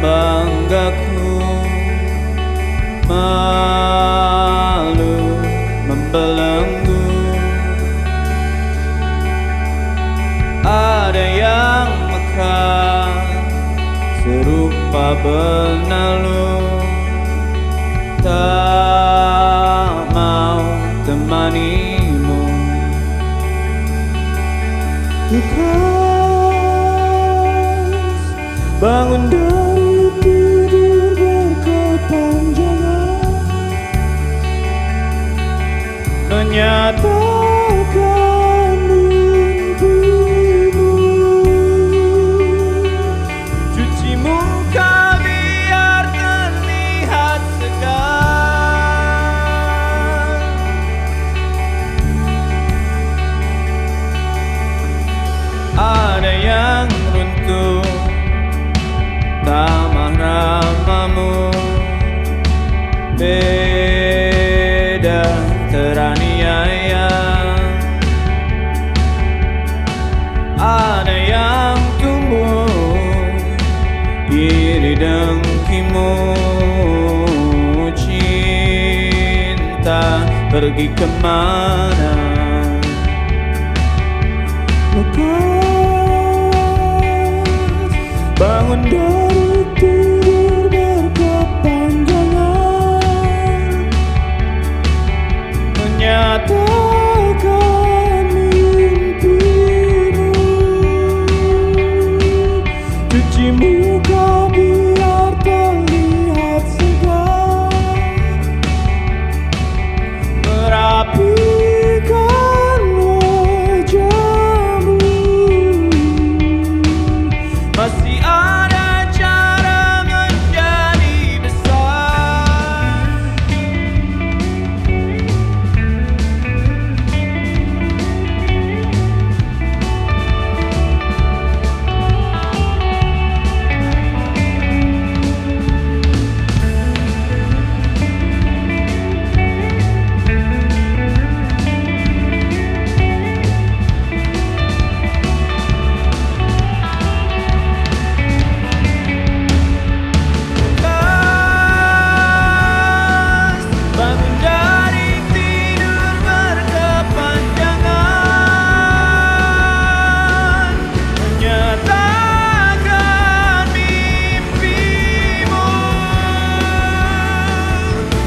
banggaku, malu membelenggu. Ada yang mekar serupa benalu, tak mau temanimu. Lekas bangun dari tidur berkepanjangan, menyatakan mimpimu. Cuci muka biar terlihat segar. Ada yang runtuh tamah ramamu, beda teraniaya. Ada yang tumbuh iri dengkimu, cinta pergi kemana? Lekas bangun dari tidur berkepanjangan, menyatakan mimpimu. Cuci muka biar terlihat segar, merapikan wajahmu. Masih ada cara menjadi besar. Bangun dari tidur berkepanjangan, menyatakan mimpimu.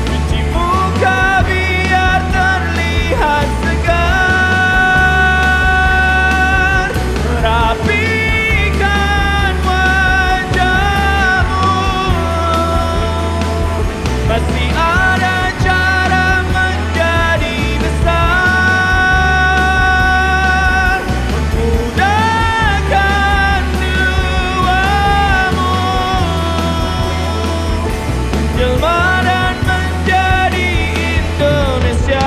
Cuci muka biar terlihat segar, merapikan wajahmu. Masih ada cara menjadi besar, memudahkan tuamu, menjelma dan menjadi Indonesia.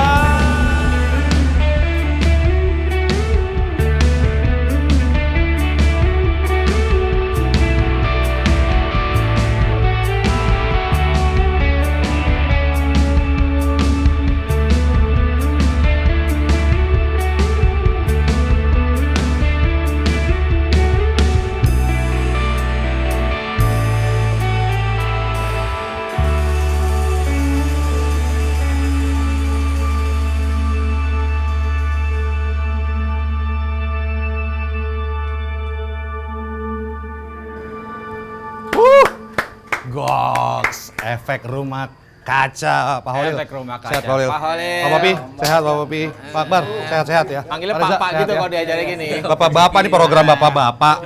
Goks, efek rumah kaca, Pak Holil. Efek rumah kaca. Sehat, Pak Holil. Pak Holil. Pak Papi, sehat Pak Papi. Pak Akbar, sehat-sehat ya. Panggilnya Pak Reza, Papa sehat gitu ya? kalau diajarin gini. Bapak-bapak ini program bapak-bapak.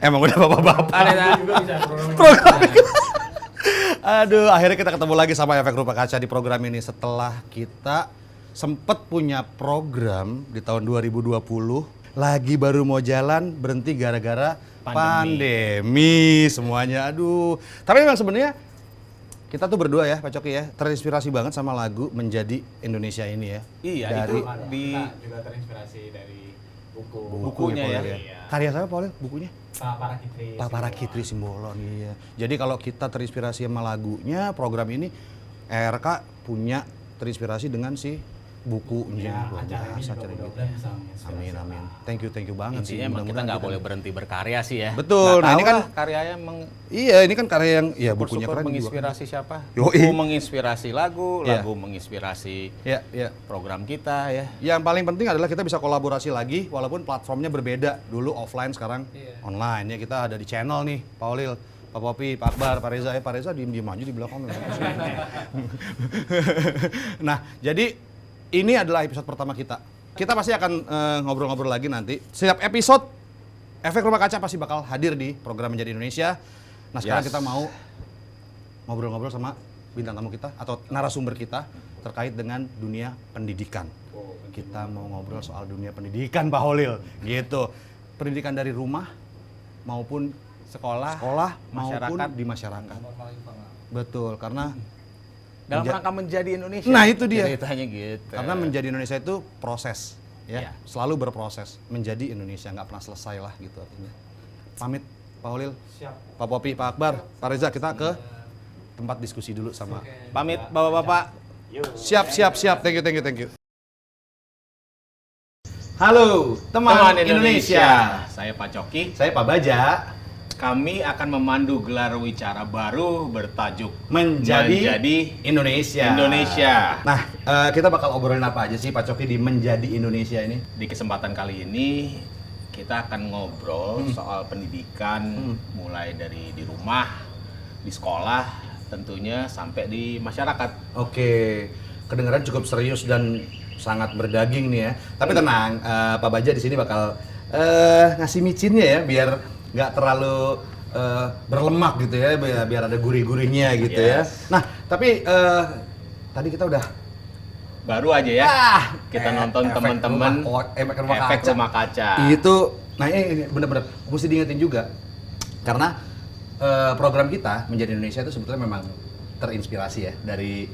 Emang udah bapak-bapak. Ada Program. Aduh, akhirnya kita ketemu lagi sama Efek Rumah Kaca di program ini setelah kita sempet punya program di tahun 2020, lagi baru mau jalan berhenti gara-gara pandemi semuanya. Aduh. Tapi memang sebenarnya kita tuh berdua ya, Pak Coki ya, terinspirasi banget sama lagu Menjadi Indonesia ini ya. Iya, dari kita juga terinspirasi dari bukunya ya. Iya. Karya siapa Paul bukunya? Pak Parakitri Simbolon. Iya. Jadi kalau kita terinspirasi sama lagunya, program ini RK punya terinspirasi dengan si bukunya. Ya, Luar acara ini biasa, juga acara gitu. mudah-mudahan bisa menginspirasi Amin, amin. orang. Thank you banget sih. Intinya emang kita Mudah-mudahan nggak boleh berhenti berkarya sih ya. Betul. Nggak Nah, ini tahu kan lah karyanya iya, ini kan karya yang ya bukunya syukur keren juga. menginspirasi siapa? Yoi. Buku menginspirasi lagu, Iya. lagu menginspirasi Ya. program kita ya. Yang paling penting adalah kita bisa kolaborasi lagi walaupun platformnya berbeda. Dulu offline, sekarang online ya. Kita ada di channel nih, Pak Olil, Pak Popi, Pak Akbar, Pak Reza. Pak Reza diem-diem aja di belakang. Nah, jadi ini adalah episode pertama kita. Kita pasti akan ngobrol-ngobrol lagi nanti. Setiap episode Efek Rumah Kaca pasti bakal hadir di program Menjadi Indonesia. Nah, sekarang Yes. kita mau ngobrol-ngobrol sama bintang tamu kita atau narasumber kita terkait dengan dunia pendidikan. Kita mau ngobrol soal dunia pendidikan, Pak Holil, gitu. Pendidikan dari rumah maupun Sekolah, maupun masyarakat. di masyarakat. Betul, karena dalam rangka menjadi Indonesia. Nah, itu dia. Ceritanya gitu. karena menjadi Indonesia itu proses, ya, Iya. selalu berproses. Menjadi Indonesia nggak pernah selesai lah, gitu artinya. Pamit, Pak Holil, Siap. Pak Popi, Pak Akbar, Pak Reza, kita ke tempat diskusi dulu sama. Pamit Bapak-bapak. Siap. Thank you. Halo, teman Indonesia. Saya Pak Coki. Saya Pak Baja. Kami akan memandu gelar wicara baru bertajuk Menjadi Indonesia. Indonesia. Nah, kita bakal obrolin apa aja sih Pak Coki di Menjadi Indonesia ini? Di kesempatan kali ini kita akan ngobrol soal pendidikan mulai dari di rumah, di sekolah, tentunya sampai di masyarakat. Oke, kedengaran cukup serius dan sangat berdaging nih ya. Tapi tenang, Pak Baja di sini bakal ngasih micinnya ya, biar nggak terlalu berlemak gitu ya, biar ada gurih-gurihnya gitu ya. Yes. Nah, tapi tadi kita udah Baru aja ya, kita nonton efek teman-teman efek rumah kaca. Itu, nah ini bener-bener mesti diingetin juga, karena program kita Menjadi Indonesia itu sebetulnya memang terinspirasi ya dari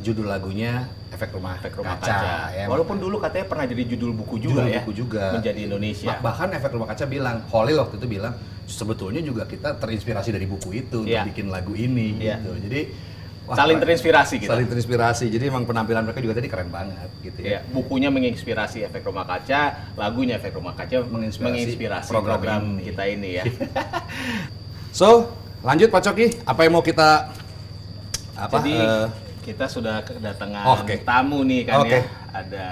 judul lagunya Efek Rumah Kaca. Ya. Walaupun dulu katanya pernah jadi judul buku juga Judul ya. buku juga. Menjadi Indonesia. Bahkan Efek Rumah Kaca bilang, Holil waktu itu bilang, sebetulnya juga kita terinspirasi dari buku itu untuk bikin lagu ini gitu. Jadi saling terinspirasi gitu. Saling terinspirasi. Jadi emang penampilan mereka juga tadi keren banget gitu ya. Bukunya menginspirasi Efek Rumah Kaca, lagunya Efek Rumah Kaca menginspirasi program kita ini ya. So, lanjut Pak Coki, apa yang mau kita Jadi kita sudah kedatangan tamu nih kan ya. Ada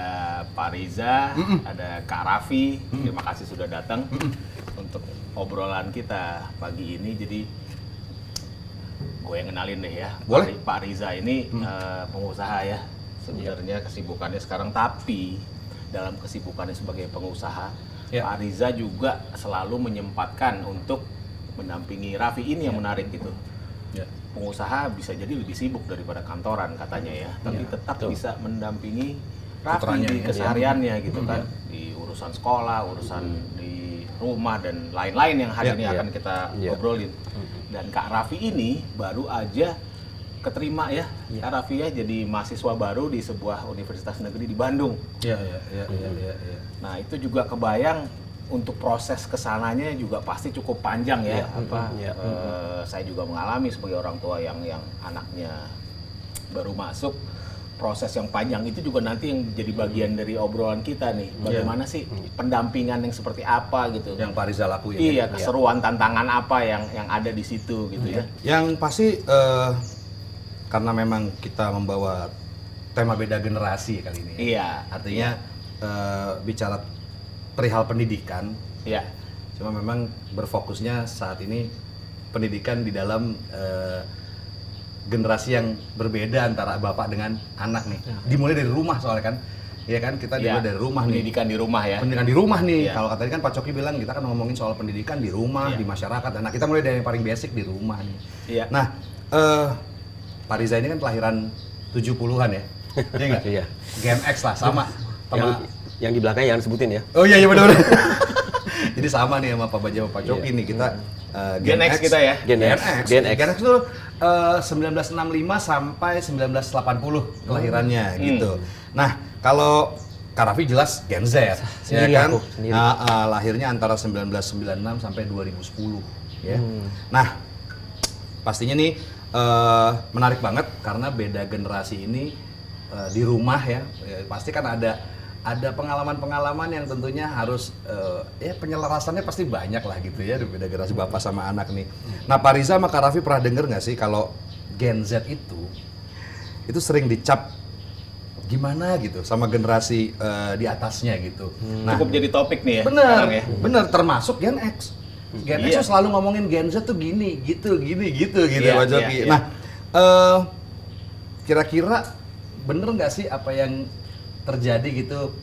Pak Riza, ada Kak Raffi. Terima kasih sudah datang untuk obrolan kita pagi ini. Jadi gue yang kenalin deh ya. Boleh. Pak Riza ini pengusaha ya. Sebenarnya kesibukannya sekarang, tapi dalam kesibukannya sebagai pengusaha, Pak Riza juga selalu menyempatkan untuk mendampingi Raffi. Ini yang menarik gitu. Pengusaha bisa jadi lebih sibuk daripada kantoran katanya ya, tapi tetap bisa mendampingi Raffi di kesehariannya gitu kan, di urusan sekolah, urusan di rumah dan lain-lain yang hari ini akan kita obrolin. Dan Kak Raffi ini baru aja keterima ya, Kak Raffi ya, jadi mahasiswa baru di sebuah universitas negeri di Bandung. Iya. Nah itu juga kebayang untuk proses kesananya juga pasti cukup panjang ya. Saya juga mengalami sebagai orang tua yang anaknya baru masuk, proses yang panjang itu juga nanti yang jadi bagian dari obrolan kita nih. Bagaimana sih pendampingan yang seperti apa gitu? Yang Pak Riza lakuin. Iya, keseruan tantangan apa yang ada di situ gitu ya? Yang pasti karena memang kita membawa tema beda generasi kali ini. Iya. Artinya bicara perihal pendidikan. Iya. Cuma memang berfokusnya saat ini pendidikan di dalam generasi yang berbeda antara bapak dengan anak nih. Dimulai dari rumah soalnya kan. Iya kan, kita dimulai dari rumah nih. Pendidikan di rumah ya. Pendidikan di rumah nih. Kalau tadi kan Pak Coki bilang kita kan ngomongin soal pendidikan di rumah, di masyarakat. Nah, kita mulai dari yang paling basic di rumah nih. Iya. Nah, Pak Riza ini kan kelahiran 70-an ya. Iya enggak? Iya. Gen X lah, sama. Yang di belakang jangan sebutin ya. Oh iya benar. Jadi sama nih sama Pak Baja sama Pak Coki nih, kita Gen X kita ya. Gen X. Gen X itu 1965 sampai 1980 kelahirannya gitu. Nah, kalau Kak Raffi jelas Gen Z, ya kan? Lahirnya antara 1996 sampai 2010 ya. Nah, pastinya nih menarik banget karena beda generasi ini di rumah ya, pasti kan ada pengalaman-pengalaman yang tentunya harus ya penyelarasannya pasti banyak lah gitu ya, beda generasi bapak sama anak nih. Nah Pak Riza sama Kak Raffi pernah denger nggak sih kalau Gen Z itu sering dicap gimana gitu sama generasi di atasnya gitu. Nah, Cukup jadi topik nih ya. bener, sekarang ya. bener termasuk Gen X. Gen X Iya. tuh selalu ngomongin Gen Z tuh gini, gitu Iya, Pak Joki. iya, iya. Nah, kira-kira bener nggak sih apa yang terjadi gitu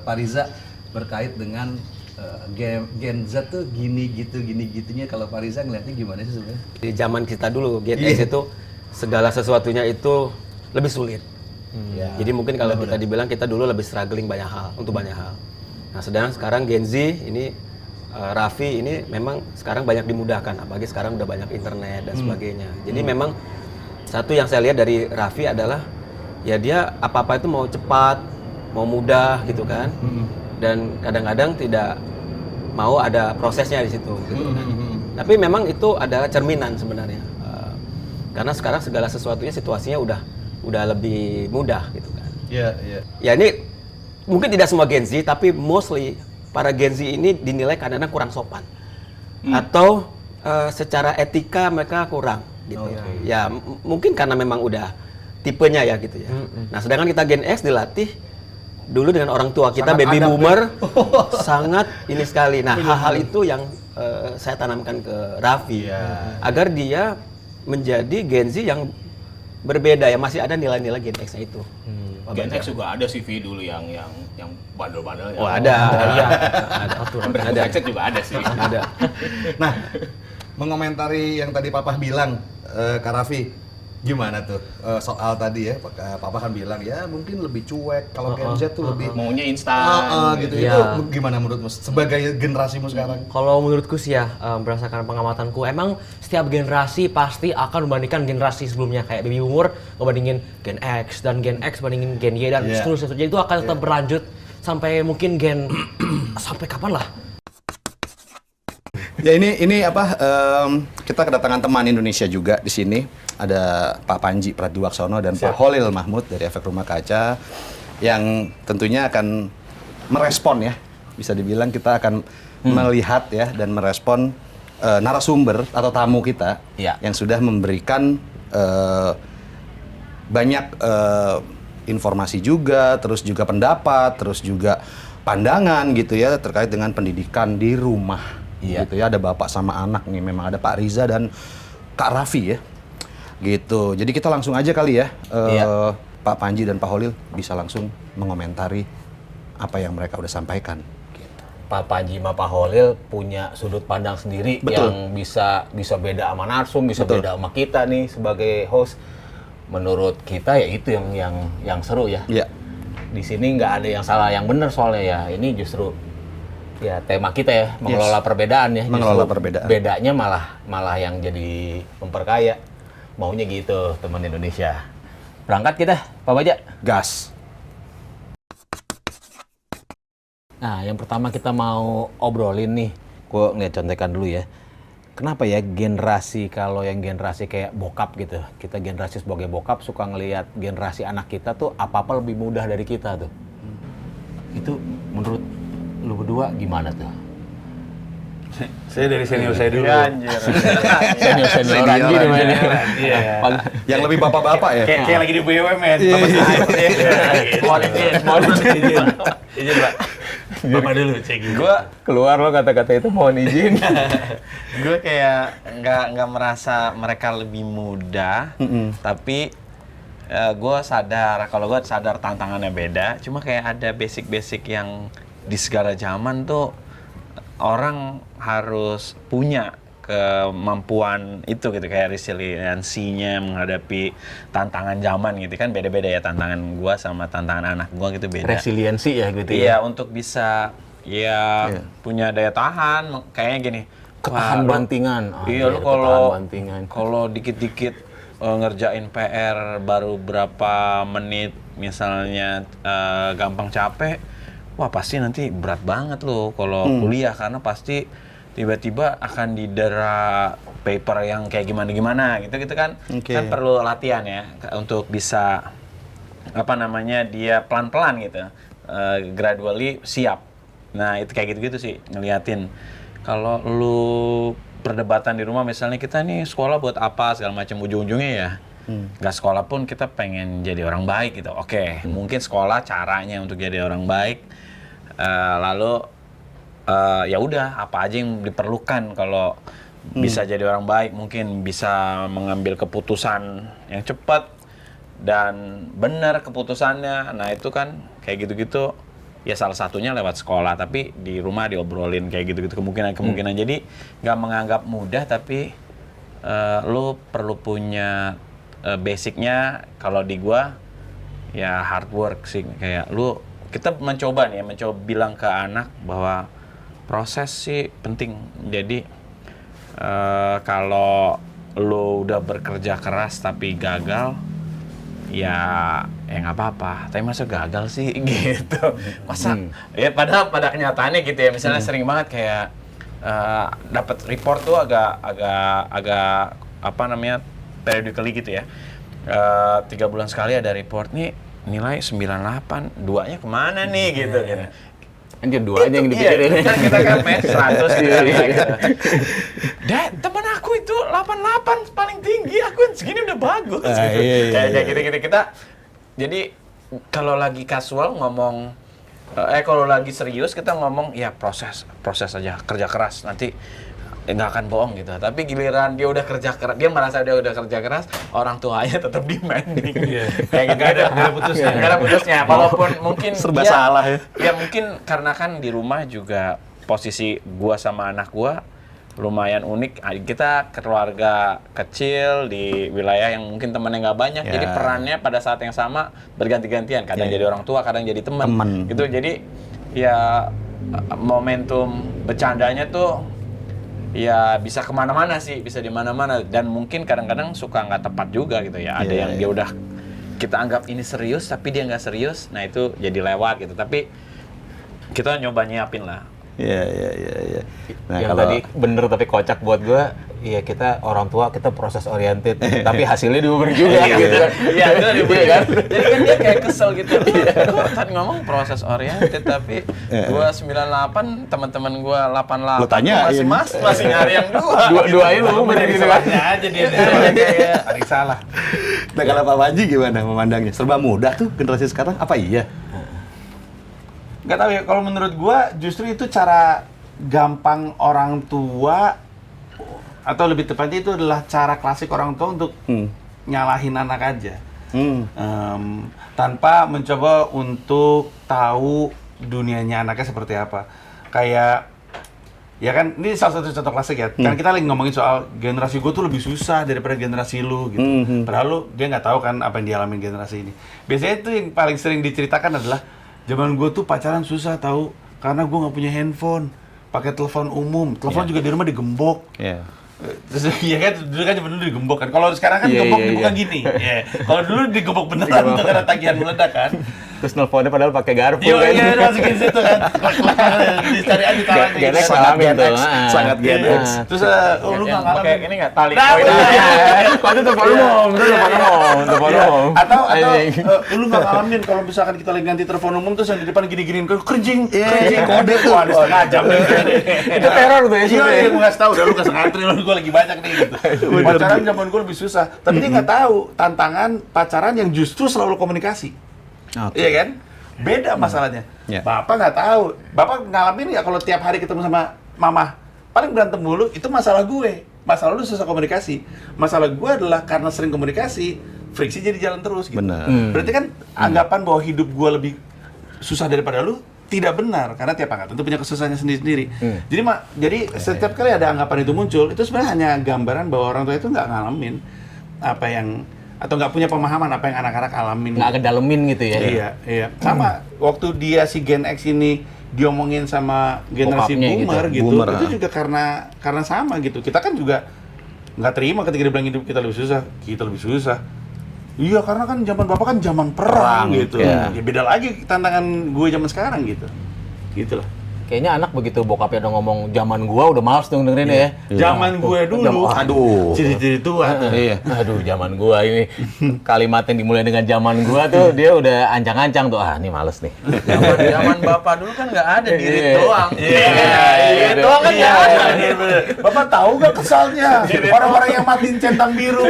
Pak Riza berkait dengan Gen Z tuh gitunya, kalau Pak Riza ngeliatnya gimana sih sebenarnya? Di zaman kita dulu, Gen Iya. X itu segala sesuatunya itu lebih sulit. Ya, Jadi mungkin kalau kita dibilang kita dulu lebih struggling banyak hal, untuk banyak hal. Nah sedangkan sekarang Gen Z ini, Raffi ini memang sekarang banyak dimudahkan, apalagi sekarang udah banyak internet dan sebagainya. Jadi memang satu yang saya lihat dari Raffi adalah ya dia apa-apa itu mau cepat, mau mudah gitu kan. Dan kadang-kadang tidak mau ada prosesnya di situ gitu kan. Tapi memang itu adalah cerminan sebenarnya. Karena sekarang segala sesuatunya situasinya udah lebih mudah gitu kan. Iya, iya. Ya ini mungkin tidak semua Gen Z, tapi mostly para Gen Z ini dinilai kadang-kadang kurang sopan. Atau secara etika mereka kurang gitu. Ya mungkin karena memang udah tipenya ya gitu ya. Nah sedangkan kita Gen X dilatih dulu dengan orang tua kita, Sangat baby adab, boomer, sangat ini sekali. Nah hal-hal itu yang saya tanamkan ke Raffi. Agar dia menjadi Gen Z yang berbeda ya, masih ada nilai-nilai Gen X-nya itu. Gen X juga ada CV dulu yang bandel-bandel. Oh ada. Ada. Headset juga ada sih. Ada. Nah, mengomentari yang tadi Papa bilang, Kak Raffi, gimana tuh soal tadi ya, Papa kan bilang ya mungkin lebih cuek, kalau Gen Z tuh lebih Maunya instan. gitu. Iya. Itu gimana menurutmu sebagai generasimu sekarang? Kalau menurutku sih ya, berdasarkan pengamatanku, emang setiap generasi pasti akan membandingkan generasi sebelumnya. Kayak baby boomer ngebandingin Gen X, dan Gen X bandingin Gen Y, dan Iya. seterusnya. Jadi itu akan tetap berlanjut sampai mungkin sampai kapan lah. Ya ini apa? Kita kedatangan teman Indonesia juga di sini. Ada Pak Panji Pragiwaksono dan Pak Holil Mahmud dari Efek Rumah Kaca yang tentunya akan merespon ya. Bisa dibilang kita akan melihat ya dan merespon narasumber atau tamu kita yang sudah memberikan banyak informasi juga, terus juga pendapat, terus juga pandangan gitu ya terkait dengan pendidikan di rumah. Gitu ya, ada bapak sama anak nih, memang ada Pak Riza dan Kak Raffi ya. Gitu. Jadi kita langsung aja kali ya. Pak Panji dan Pak Holil bisa langsung mengomentari apa yang mereka udah sampaikan. Pak Panji sama Pak Holil punya sudut pandang sendiri yang bisa beda sama narsum, bisa beda sama kita nih sebagai host. Menurut kita ya itu yang seru ya. Iya. Di sini nggak ada yang salah yang benar soalnya ya. Ini justru ya tema kita ya, mengelola perbedaan ya. Mengelola Justru perbedaan. Bedanya malah yang jadi memperkaya. Maunya gitu teman Indonesia. Berangkat kita, Pak Baja. Gas. Nah, yang pertama kita mau obrolin nih, gue ngeliat contekan dulu ya. Kenapa ya kalau yang generasi kayak bokap gitu, kita generasi sebagai bokap suka ngelihat generasi anak kita tuh apa-apa lebih mudah dari kita tuh. Itu menurut lu berdua gimana tuh? Saya dari senior saya dulu. Senior Randy di mana? Iya. Yang lebih bapak-bapak ya? Kayak lagi di BUMN. Izin, Pak. Bapak dulu cek. Gue keluar lo kata-kata itu mohon izin. Gue kayak nggak merasa mereka lebih muda, tapi gue sadar kalau gue sadar tantangannya beda. Cuma kayak ada basic-basic yang di segala zaman tuh orang harus punya kemampuan itu gitu, kayak resiliensinya menghadapi tantangan zaman gitu kan, beda-beda ya tantangan gua sama tantangan anak gua gitu beda. Resiliensi ya gitu Iya, ya. untuk bisa punya daya tahan kayaknya gini. Ketahan bantingan. Iya, lu ketahan bantingan. kalau dikit-dikit ngerjain PR baru berapa menit misalnya gampang capek, wah pasti nanti berat banget lo kalau kuliah, karena pasti tiba-tiba akan didera paper yang kayak gimana-gimana gitu kan. Kan perlu latihan ya untuk bisa dia pelan-pelan gitu, gradually siap. Nah itu kayak gitu-gitu sih ngeliatin. Kalau lu perdebatan di rumah misalnya kita nih sekolah buat apa segala macam, ujung-ujungnya ya nggak sekolah pun kita pengen jadi orang baik gitu. Oke, mungkin sekolah caranya untuk jadi orang baik. Lalu ya udah apa aja yang diperlukan kalau bisa jadi orang baik, mungkin bisa mengambil keputusan yang cepat dan benar keputusannya. Nah itu kan kayak gitu-gitu ya salah satunya lewat sekolah, tapi di rumah diobrolin kayak gitu-gitu kemungkinan. Jadi nggak menganggap mudah, tapi lo perlu punya basicnya. Kalau di gua ya hard work sih, kayak kita mencoba bilang ke anak bahwa proses sih penting. Jadi kalau lo udah bekerja keras tapi gagal, ya nggak apa-apa. Tapi masa gagal sih gitu? Masa ya padahal pada kenyataannya gitu ya. Misalnya sering banget kayak dapat report tuh agak apa namanya periodically gitu ya. 3 bulan sekali ada report nih nilai 98, duanya kemana nih gitu. Anjir, dua aja yang dipikirin. Iya, kita kan match 100 gitu. Dad, teman aku itu 88 paling tinggi, aku segini udah bagus. Kayak gitu-gitu kita. Jadi kalau lagi casual ngomong, kalau lagi serius kita ngomong ya proses aja, kerja keras, nanti nggak akan bohong gitu. Tapi giliran dia udah kerja keras, dia merasa dia udah kerja keras, orang tuanya tetap demanding. Kayak gitu. Gak ada putusnya. Walaupun mungkin serba salah ya. Ya mungkin karena kan di rumah juga posisi gua sama anak gua lumayan unik. Kita keluarga kecil di wilayah yang mungkin temannya nggak banyak, jadi perannya pada saat yang sama berganti-gantian. Kadang jadi orang tua, kadang jadi teman. Gitu. Jadi ya momentum bercandanya tuh ya bisa kemana-mana sih, bisa di mana-mana, dan mungkin kadang-kadang suka nggak tepat juga gitu ya. Ada yang dia udah kita anggap ini serius tapi dia nggak serius, nah itu jadi lewat gitu. Tapi kita nyoba nyiapin lah. Iya. Nah, yang kalau tadi bener tapi kocak buat gua, ya kita orang tua kita proses oriented, tapi hasilnya diuber juga gitu kan. Iya, itu diuber kan. Jadi kan dia kayak kesel gitu. Gua tadi ngomong proses oriented tapi gua 98, teman-teman gua 88. Lu tanyain. Masih nyari yang Dua-duanya lu bener gitu kan. aja dia kayak Paling salah. Nah kalau Pak Panji gimana memandangnya? Serba mudah tuh generasi sekarang, apa iya? Nggak tahu ya, kalau menurut gua justru itu cara gampang orang tua, atau lebih tepatnya itu adalah cara klasik orang tua untuk nyalahin anak aja. Tanpa mencoba untuk tahu dunianya anaknya seperti apa. Kayak, ya kan, ini salah satu contoh klasik ya. Kan kita lagi ngomongin soal generasi gue tuh lebih susah daripada generasi lu gitu. Padahal dia nggak tahu kan apa yang dialamin generasi ini. Biasanya itu yang paling sering diceritakan adalah zaman gue tuh pacaran susah tahu, karena gue nggak punya handphone, pakai telepon umum, telepon juga di rumah digembok. Terus ya kan dulu kan dulu digembok kan. Kalau sekarang kan gembok bukan gini. Kalau dulu digembok beneran tuh karena tagihan meledak kan. Terus nelfonnya padahal pakai garpu Iya, kan. masukin situ kan. Dicari aja taruh Gen X ngalamin tuh. Sangat Gen X. Terus lu nggak pakai ngalamin ini nggak tali. Nah, Itu telepon umum, atau lu nggak ngalamin kalau misalkan kita lagi ganti telepon umum terus yang di depan gini-giniin kerjing kode tuh ada setengah jam Itu teror tuh ya sih. iya gue ngasih tahu udah lu kasih ngantri lu gue lagi banyak nih gitu. Pacaran zaman gue lebih susah, tapi dia nggak tahu tantangan pacaran yang justru selalu komunikasi. Iya kan, beda masalahnya. Bapak nggak tahu, bapak ngalamin ya kalau tiap hari ketemu sama mama paling berantem mulu, itu masalah gue. Masalah lu susah komunikasi. Masalah gue adalah karena sering komunikasi, friksi jadi jalan terus gitu. Benar. Berarti kan anggapan bahwa hidup gue lebih susah daripada lu tidak benar, karena tiap angkatan itu punya kesusahannya sendiri-sendiri. Jadi setiap kali ada anggapan itu muncul, itu sebenarnya hanya gambaran bahwa orang tua itu nggak ngalamin apa yang, atau nggak punya pemahaman apa yang anak-anak alamin. Nggak kedalemin gitu ya. Iya. Sama waktu dia si Gen X ini diomongin sama generasi Bokapnya boomer gitu. gitu, itu juga karena sama gitu. Kita kan juga nggak terima ketika dibilang hidup kita lebih susah. Iya, karena kan zaman bapak kan zaman perang gitu. Ya beda lagi tantangan gue zaman sekarang gitu. Gitulah. Kayaknya anak begitu bokapnya udah ngomong zaman gua udah males dong dengerin ya. Zaman gue dulu, Aduh. ciri-ciri tua tuh. Iya. Aduh, zaman gua ini. Kalimat yang dimulai dengan zaman gua tuh dia udah ancang-ancang tuh. Ah, ini males nih. Zaman bapak dulu kan nggak ada dirit Iya. doang. Dirit doang kan nggak ada. Bapak tahu nggak kesalnya orang-orang yang matiin centang biru?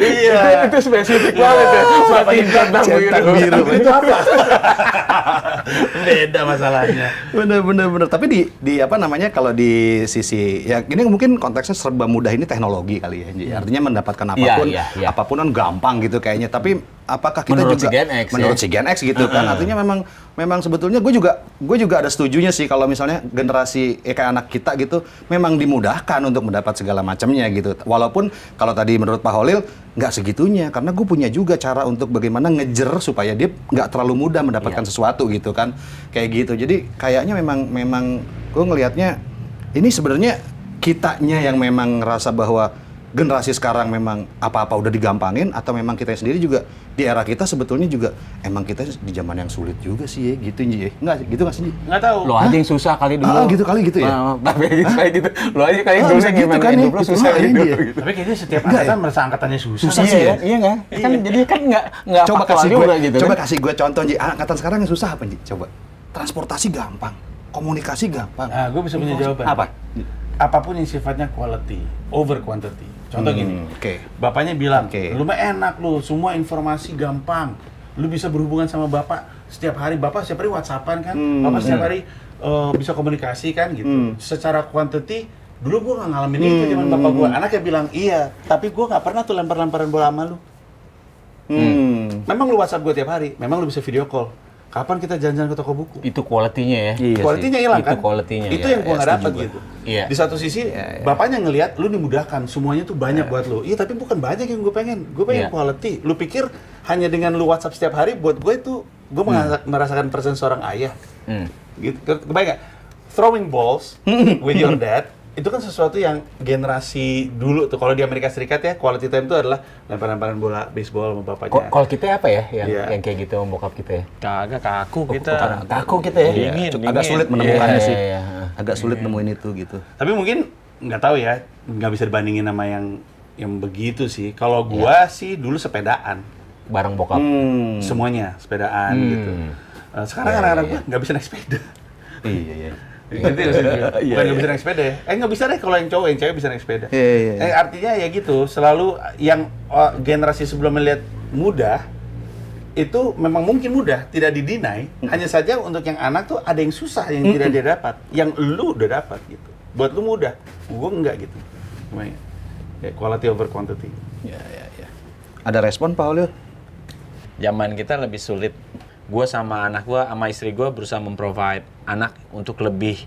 Iya. Itu spesifik banget ya. Matiin centang biru. Itu apa? Beda masalahnya. Bener. Tapi di apa namanya kalau di sisi ya ini mungkin konteksnya serba mudah ini teknologi kali ya. Ji. Artinya mendapatkan apapun, Iya. apapun kan gampang gitu kayaknya. Tapi apakah kita Menurut juga si Gen X, menurut ya? si Gen X gitu kan? Artinya memang sebetulnya gue juga ada setujunya sih kalau misalnya generasi kayak anak kita gitu memang dimudahkan untuk mendapat segala macamnya gitu. Walaupun kalau tadi menurut Pak Holil nggak segitunya karena gue punya juga cara untuk bagaimana ngejer supaya dia nggak terlalu mudah mendapatkan sesuatu gitu kan. Kayak gitu. Jadi kayaknya memang gue ngelihatnya ini sebenarnya kitanya yang memang ngerasa bahwa generasi sekarang memang apa-apa udah digampangin atau memang kita sendiri juga di era kita sebetulnya juga emang kita di zaman yang sulit juga sih ya gitu Ji. Enggak gitu nggak sih Ji? Nggak tahu. Lo aja yang susah kali dulu. Gitu kali gitu ya. Tapi kayak gitu. Lo aja kali yang dulu bisa yang gitu gimana kan ya. hidup lo susah Iya, gitu. iya. Tapi kayaknya setiap Enggak angkatan ya? merasa angkatannya susah. Susah sih Iya, ya. iya kan? Kan jadi kan nggak Coba faktual kasih juga gue gitu. coba kan? kasih gue contoh Ji. Angkatan sekarang yang susah apa Ji? Coba. Transportasi gampang, komunikasi gampang. Nah, gue bisa punya jawaban. Apa? Apapun yang sifatnya quality over quantity. Contoh gini, Oke. bapaknya bilang, Oke. lu mah enak lu, semua informasi gampang. Lu bisa berhubungan sama bapak setiap hari. Bapak setiap hari WhatsAppan kan, bapak setiap hari bisa komunikasi kan gitu. Secara quantity, dulu gua nggak ngalamin itu zaman bapak gua. Anaknya bilang, iya, tapi gua nggak pernah tuh lempar-lemparan bola sama lu. Memang lu WhatsApp gua tiap hari, memang lu bisa video call. Kapan kita jalan-jalan ke toko buku? Itu quality-nya ya. Iya Kualitinya sih. hilang Itu kan? quality-nya, Itu ya, yang gua ya, nggak setuju dapat gua. gitu. Iya. Di satu sisi, bapaknya ngelihat lu dimudahkan, semuanya tuh banyak buat lu. Iya, tapi bukan banyak yang gue pengen. Gue pengen Iya. quality. Lu pikir hanya dengan lu WhatsApp setiap hari, buat gue itu gue merasakan presence seorang ayah. Gitu. Kebayang nggak? Throwing balls with your dad itu kan sesuatu yang generasi dulu tuh. Kalau di Amerika Serikat ya, quality time itu adalah lempar-lemparan bola baseball sama bapaknya. Kalau kita apa ya Iya. yang kayak gitu sama bokap kita ya? Kagak kaku kita. Kaku kita ya. Dingin, Agak sulit menemukannya Iya, sih. iya, iya. Agak sulit nemuin itu gitu. Tapi mungkin nggak tahu ya, nggak bisa dibandingin sama yang begitu sih. Kalau gua sih dulu sepedaan, Bareng bokap. semuanya sepedaan gitu. Sekarang anak-anak gua nggak bisa naik sepeda. Iya. Ngerti nggak sih? Bukan nggak bisa naik sepeda ya? Nggak bisa deh kalau yang cowok, yang cewek bisa naik sepeda. Iya. Artinya ya gitu, selalu yang generasi sebelum melihat mudah, itu memang mungkin mudah, tidak didinai. Hanya saja untuk yang anak tuh ada yang susah yang tidak dia dapat, yang lu udah dapat gitu. Buat lu mudah, gua enggak gitu. Gimana? Ya, quality over quantity. Ya. Ada respon Pak Holil? Zaman kita lebih sulit. Gue sama anak gue, sama istri gue berusaha memprovide anak untuk lebih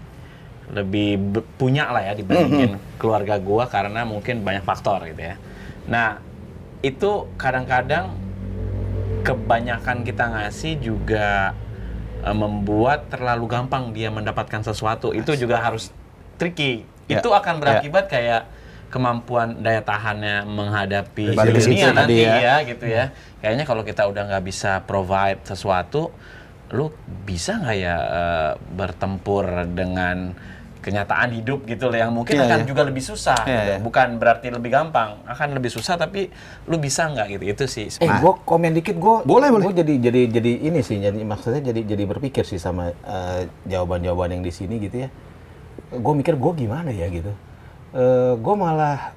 punya lah ya dibandingin keluarga gue karena mungkin banyak faktor gitu ya. Nah itu kadang-kadang kebanyakan kita ngasih juga membuat terlalu gampang dia mendapatkan sesuatu. Itu juga harus tricky. Ya. Itu akan berakibat kayak kemampuan daya tahannya menghadapi Balik ke situ dunia nanti tadi ya. ya gitu ya. Kayaknya kalau kita udah nggak bisa provide sesuatu, lu bisa nggak ya bertempur dengan kenyataan hidup gitu loh yang mungkin Iya, akan iya. juga lebih susah Iya, gitu. iya. Bukan berarti lebih gampang, akan lebih susah tapi lu bisa nggak gitu. Itu sih. Gue komen dikit, gue Boleh. Gue jadi ini sih, maksudnya jadi berpikir sih sama jawaban-jawaban yang di sini gitu ya. Gue mikir gue gimana ya gitu. Gue malah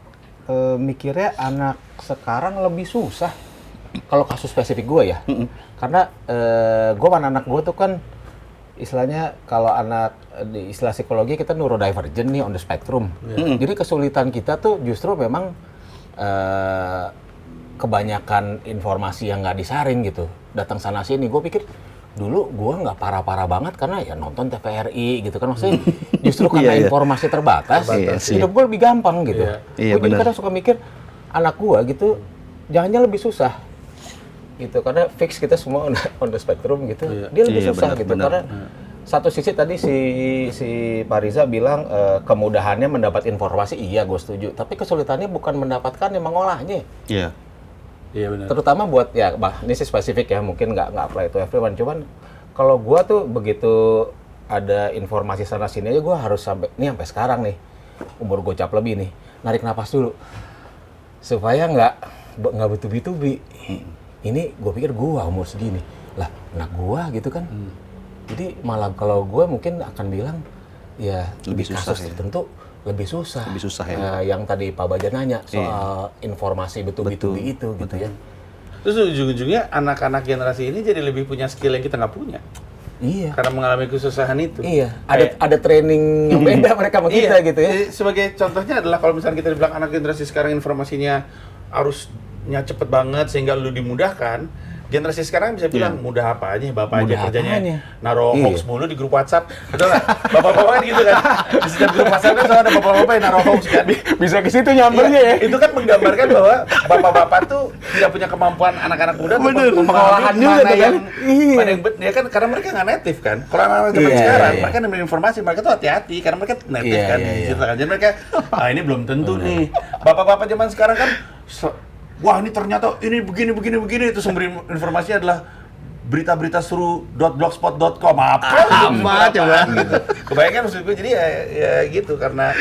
mikirnya anak sekarang lebih susah. Kalau kasus spesifik gue ya, karena gue anak gue tuh kan istilahnya kalau anak di istilah psikologi kita neurodivergent nih on the spectrum. Jadi kesulitan kita tuh justru memang kebanyakan informasi yang nggak disaring gitu. Datang sana sini, gue pikir dulu gue nggak parah-parah banget karena ya nonton TVRI gitu kan, maksudnya justru karena Iya. informasi terbatas, Iya sih. hidup gue lebih gampang gitu. Iya, Gue jadi benar. kadang suka mikir anak gue gitu jangan-jangan lebih susah gitu karena fix kita semua on the spectrum gitu. Dia lebih Iya, susah benar, gitu benar. karena satu sisi tadi si Pak Riza bilang kemudahannya mendapat informasi, iya gue setuju, tapi kesulitannya bukan mendapatkan yang mengolahnya. Iya. Iya benar. Terutama buat ya, ini sih spesifik ya, mungkin nggak apply to everyone, cuman kalau gua tuh begitu ada informasi sana sini aja gua harus sampai sekarang nih umur gocap lebih nih narik napas dulu supaya nggak bertubi-tubi. Ini gua pikir gua umur segini lah anak gua gitu kan. Jadi malah kalau gua mungkin akan bilang ya Lebih di susah kasus ya. tertentu lebih susah. Lebih susah ya. Yang tadi Pak Baja nanya soal informasi bertubi-tubi itu gitu ya. Terus ujung-ujungnya anak-anak generasi ini jadi lebih punya skill yang kita nggak punya. Iya. Karena mengalami kesusahan itu. Iya. Ada training yang beda mereka sama kita gitu ya. Jadi, sebagai contohnya adalah kalau misalnya kita bilang anak generasi sekarang informasinya arusnya cepet banget sehingga lu dimudahkan. Generasi sekarang bisa bilang mudah apa aja, bapak Mudah aja kerjanya apanya? naruh Iya. hoax mulu di grup WhatsApp. Betul nggak? Bapak-bapak kan gitu kan. Di setiap grup WhatsApp kan selalu ada bapak-bapak yang naruh hoax kan. Bisa ke situ nyambernya ya. Itu kan menggambarkan bahwa bapak-bapak tuh tidak punya kemampuan anak-anak muda untuk Pengolahan juga mana tuh kan. yang Iya. mana yang ya kan karena mereka nggak native kan. Kalau anak-anak zaman Iya, sekarang iya. mereka nemuin informasi mereka tuh hati-hati karena mereka native Iya, kan iya, di iya. situ kan. Jadi mereka ini belum tentu nih. Bapak-bapak zaman sekarang kan wah ini ternyata ini begini itu sumber informasinya adalah berita-berita seru .blogspot.com apa coba gitu. Kebayangkan maksud gue jadi ya gitu karena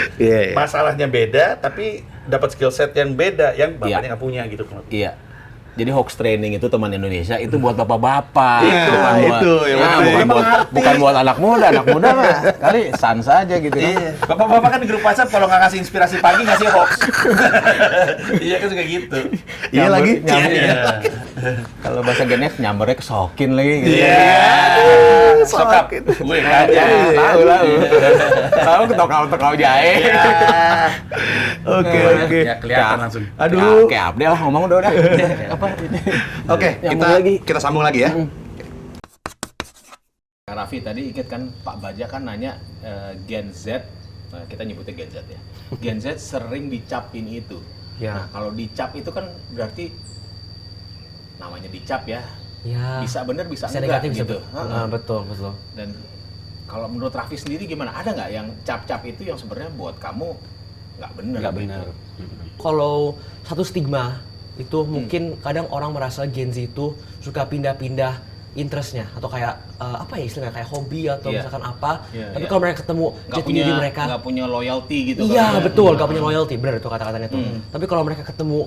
masalahnya beda tapi dapat skill set yang beda yang bapaknya nggak punya gitu. Iya. Jadi hoax training itu teman Indonesia itu buat bapak-bapak. Bukan buat anak muda mah kali sans aja gitu kan. Iya. Bapak-bapak kan di grup WhatsApp kalau nggak ngasih inspirasi pagi ngasih hoax. Iya kan suka gitu. Iya lagi. Kalau bahasa Gen X nyambernya kesokin lagi gitu. Sokap. Gue aja. Tahu. Tahu ketok-ketok jahe. Oke. Ya kelihatan langsung. Aduh. Kayak Abdel lah ngomong udah. Apa? Oke, kita sambung lagi ya. Raffi tadi ingat kan Pak Baja kan nanya Gen Z, kita nyebutnya Gen Z ya. Gen Z sering dicapin itu. Ya. Nah kalau dicap itu kan berarti namanya dicap ya. Ya. Bisa bener bisa Bisa enggak negatif bisa gitu. betul. Dan kalau menurut Raffi sendiri gimana? Ada nggak yang cap-cap itu yang sebenarnya buat kamu nggak bener? Nggak gitu? benar. Kalau satu stigma itu mungkin kadang orang merasa Gen Z itu suka pindah-pindah interestnya atau kayak apa ya istilahnya kayak hobi atau Iya. misalkan apa. Iya, Tapi iya. kalau mereka ketemu jati diri mereka, nggak punya loyalty gitu. iya betul, nggak punya loyalty, benar itu kata-katanya tuh. Tapi kalau mereka ketemu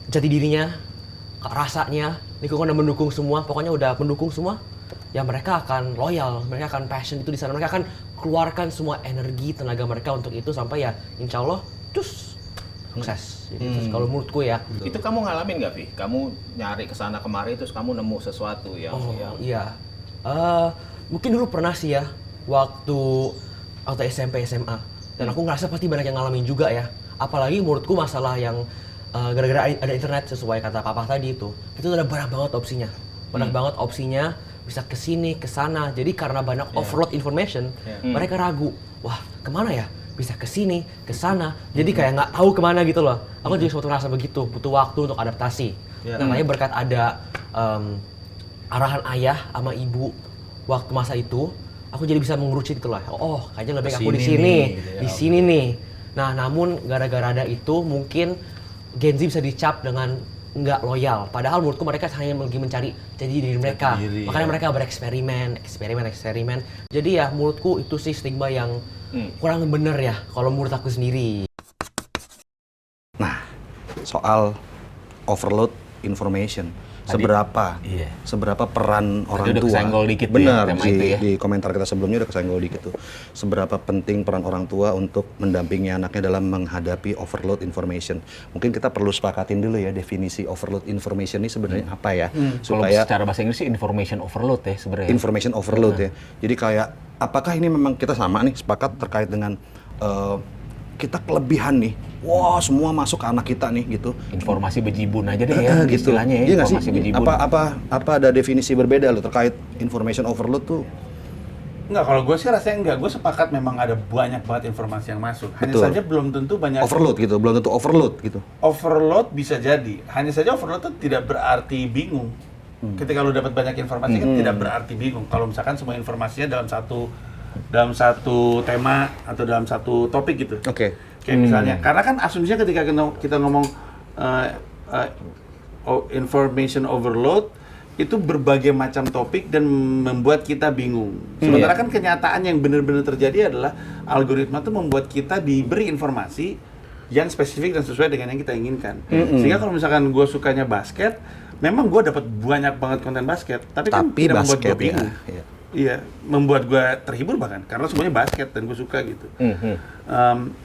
jati dirinya, rasanya, lingkungan yang mendukung semua, pokoknya udah mendukung semua, ya mereka akan loyal, mereka akan passion itu di sana, mereka akan keluarkan semua energi tenaga mereka untuk itu sampai ya insya Allah terus sukses. Jadi terus kalau menurutku ya. Itu kamu ngalamin nggak, Vi? Kamu nyari kesana kemari terus kamu nemu sesuatu yang Iya. Mungkin dulu pernah sih ya waktu SMP SMA dan aku ngerasa pasti banyak yang ngalamin juga ya. Apalagi menurutku masalah yang gara-gara ada internet sesuai kata papa tadi itu ada banyak banget opsinya. Banyak banget opsinya, bisa ke sini, ke sana. Jadi karena banyak overload information, mereka ragu. Wah, kemana ya? Bisa ke sini, ke sana. Jadi kayak nggak tahu kemana gitu loh. Aku juga sempat ngerasa begitu, butuh waktu untuk adaptasi. Namanya berkat ada arahan ayah sama ibu waktu masa itu, aku jadi bisa mengerucut gitu loh. Oh, kayaknya lebih baik aku di sini, di sini nih. Nah, namun gara-gara ada itu mungkin Gen Z bisa dicap dengan nggak loyal. Padahal menurutku mereka hanya lagi mencari jati diri mereka. Makanya mereka bereksperimen. Jadi ya menurutku itu sih stigma yang kurang bener ya kalau menurut aku sendiri. Nah, soal overload information. Seberapa peran orang udah tua? kesenggol dikit benar ya, tema itu ya. di komentar kita sebelumnya udah kesenggol dikit tuh. Seberapa penting peran orang tua untuk mendampingi anaknya dalam menghadapi overload information? Mungkin kita perlu sepakatin dulu ya definisi overload information ini sebenarnya apa ya? Supaya secara bahasa Inggris sih information overload ya sebenarnya. Information overload ya. Jadi kayak apakah ini memang kita sama nih sepakat terkait dengan kita kelebihan nih, wah semua masuk ke anak kita nih gitu. Informasi bejibun aja deh ya, gitu. istilahnya ya, Iya nggak sih? informasi bejibun. Apa ada definisi berbeda loh terkait information overload tuh? Enggak, kalau gue sih rasanya enggak. Gue sepakat memang ada banyak banget informasi yang masuk. Hanya Betul. saja belum tentu banyak Overload gitu, belum tentu overload gitu. Overload bisa jadi. Hanya saja overload itu tidak berarti bingung. Ketika lu dapat banyak informasi kan tidak berarti bingung. Kalau misalkan semua informasinya dalam satu tema atau dalam satu topik gitu. Oke. Kayak misalnya, karena kan asumsinya ketika kita ngomong information overload, itu berbagai macam topik dan membuat kita bingung. Sementara kan kenyataan yang benar-benar terjadi adalah algoritma itu membuat kita diberi informasi yang spesifik dan sesuai dengan yang kita inginkan. Sehingga kalau misalkan gue sukanya basket, memang gue dapat banyak banget konten basket, tapi kan tidak membuat gue bingung. Iya, membuat gue terhibur bahkan karena semuanya basket dan gue suka gitu.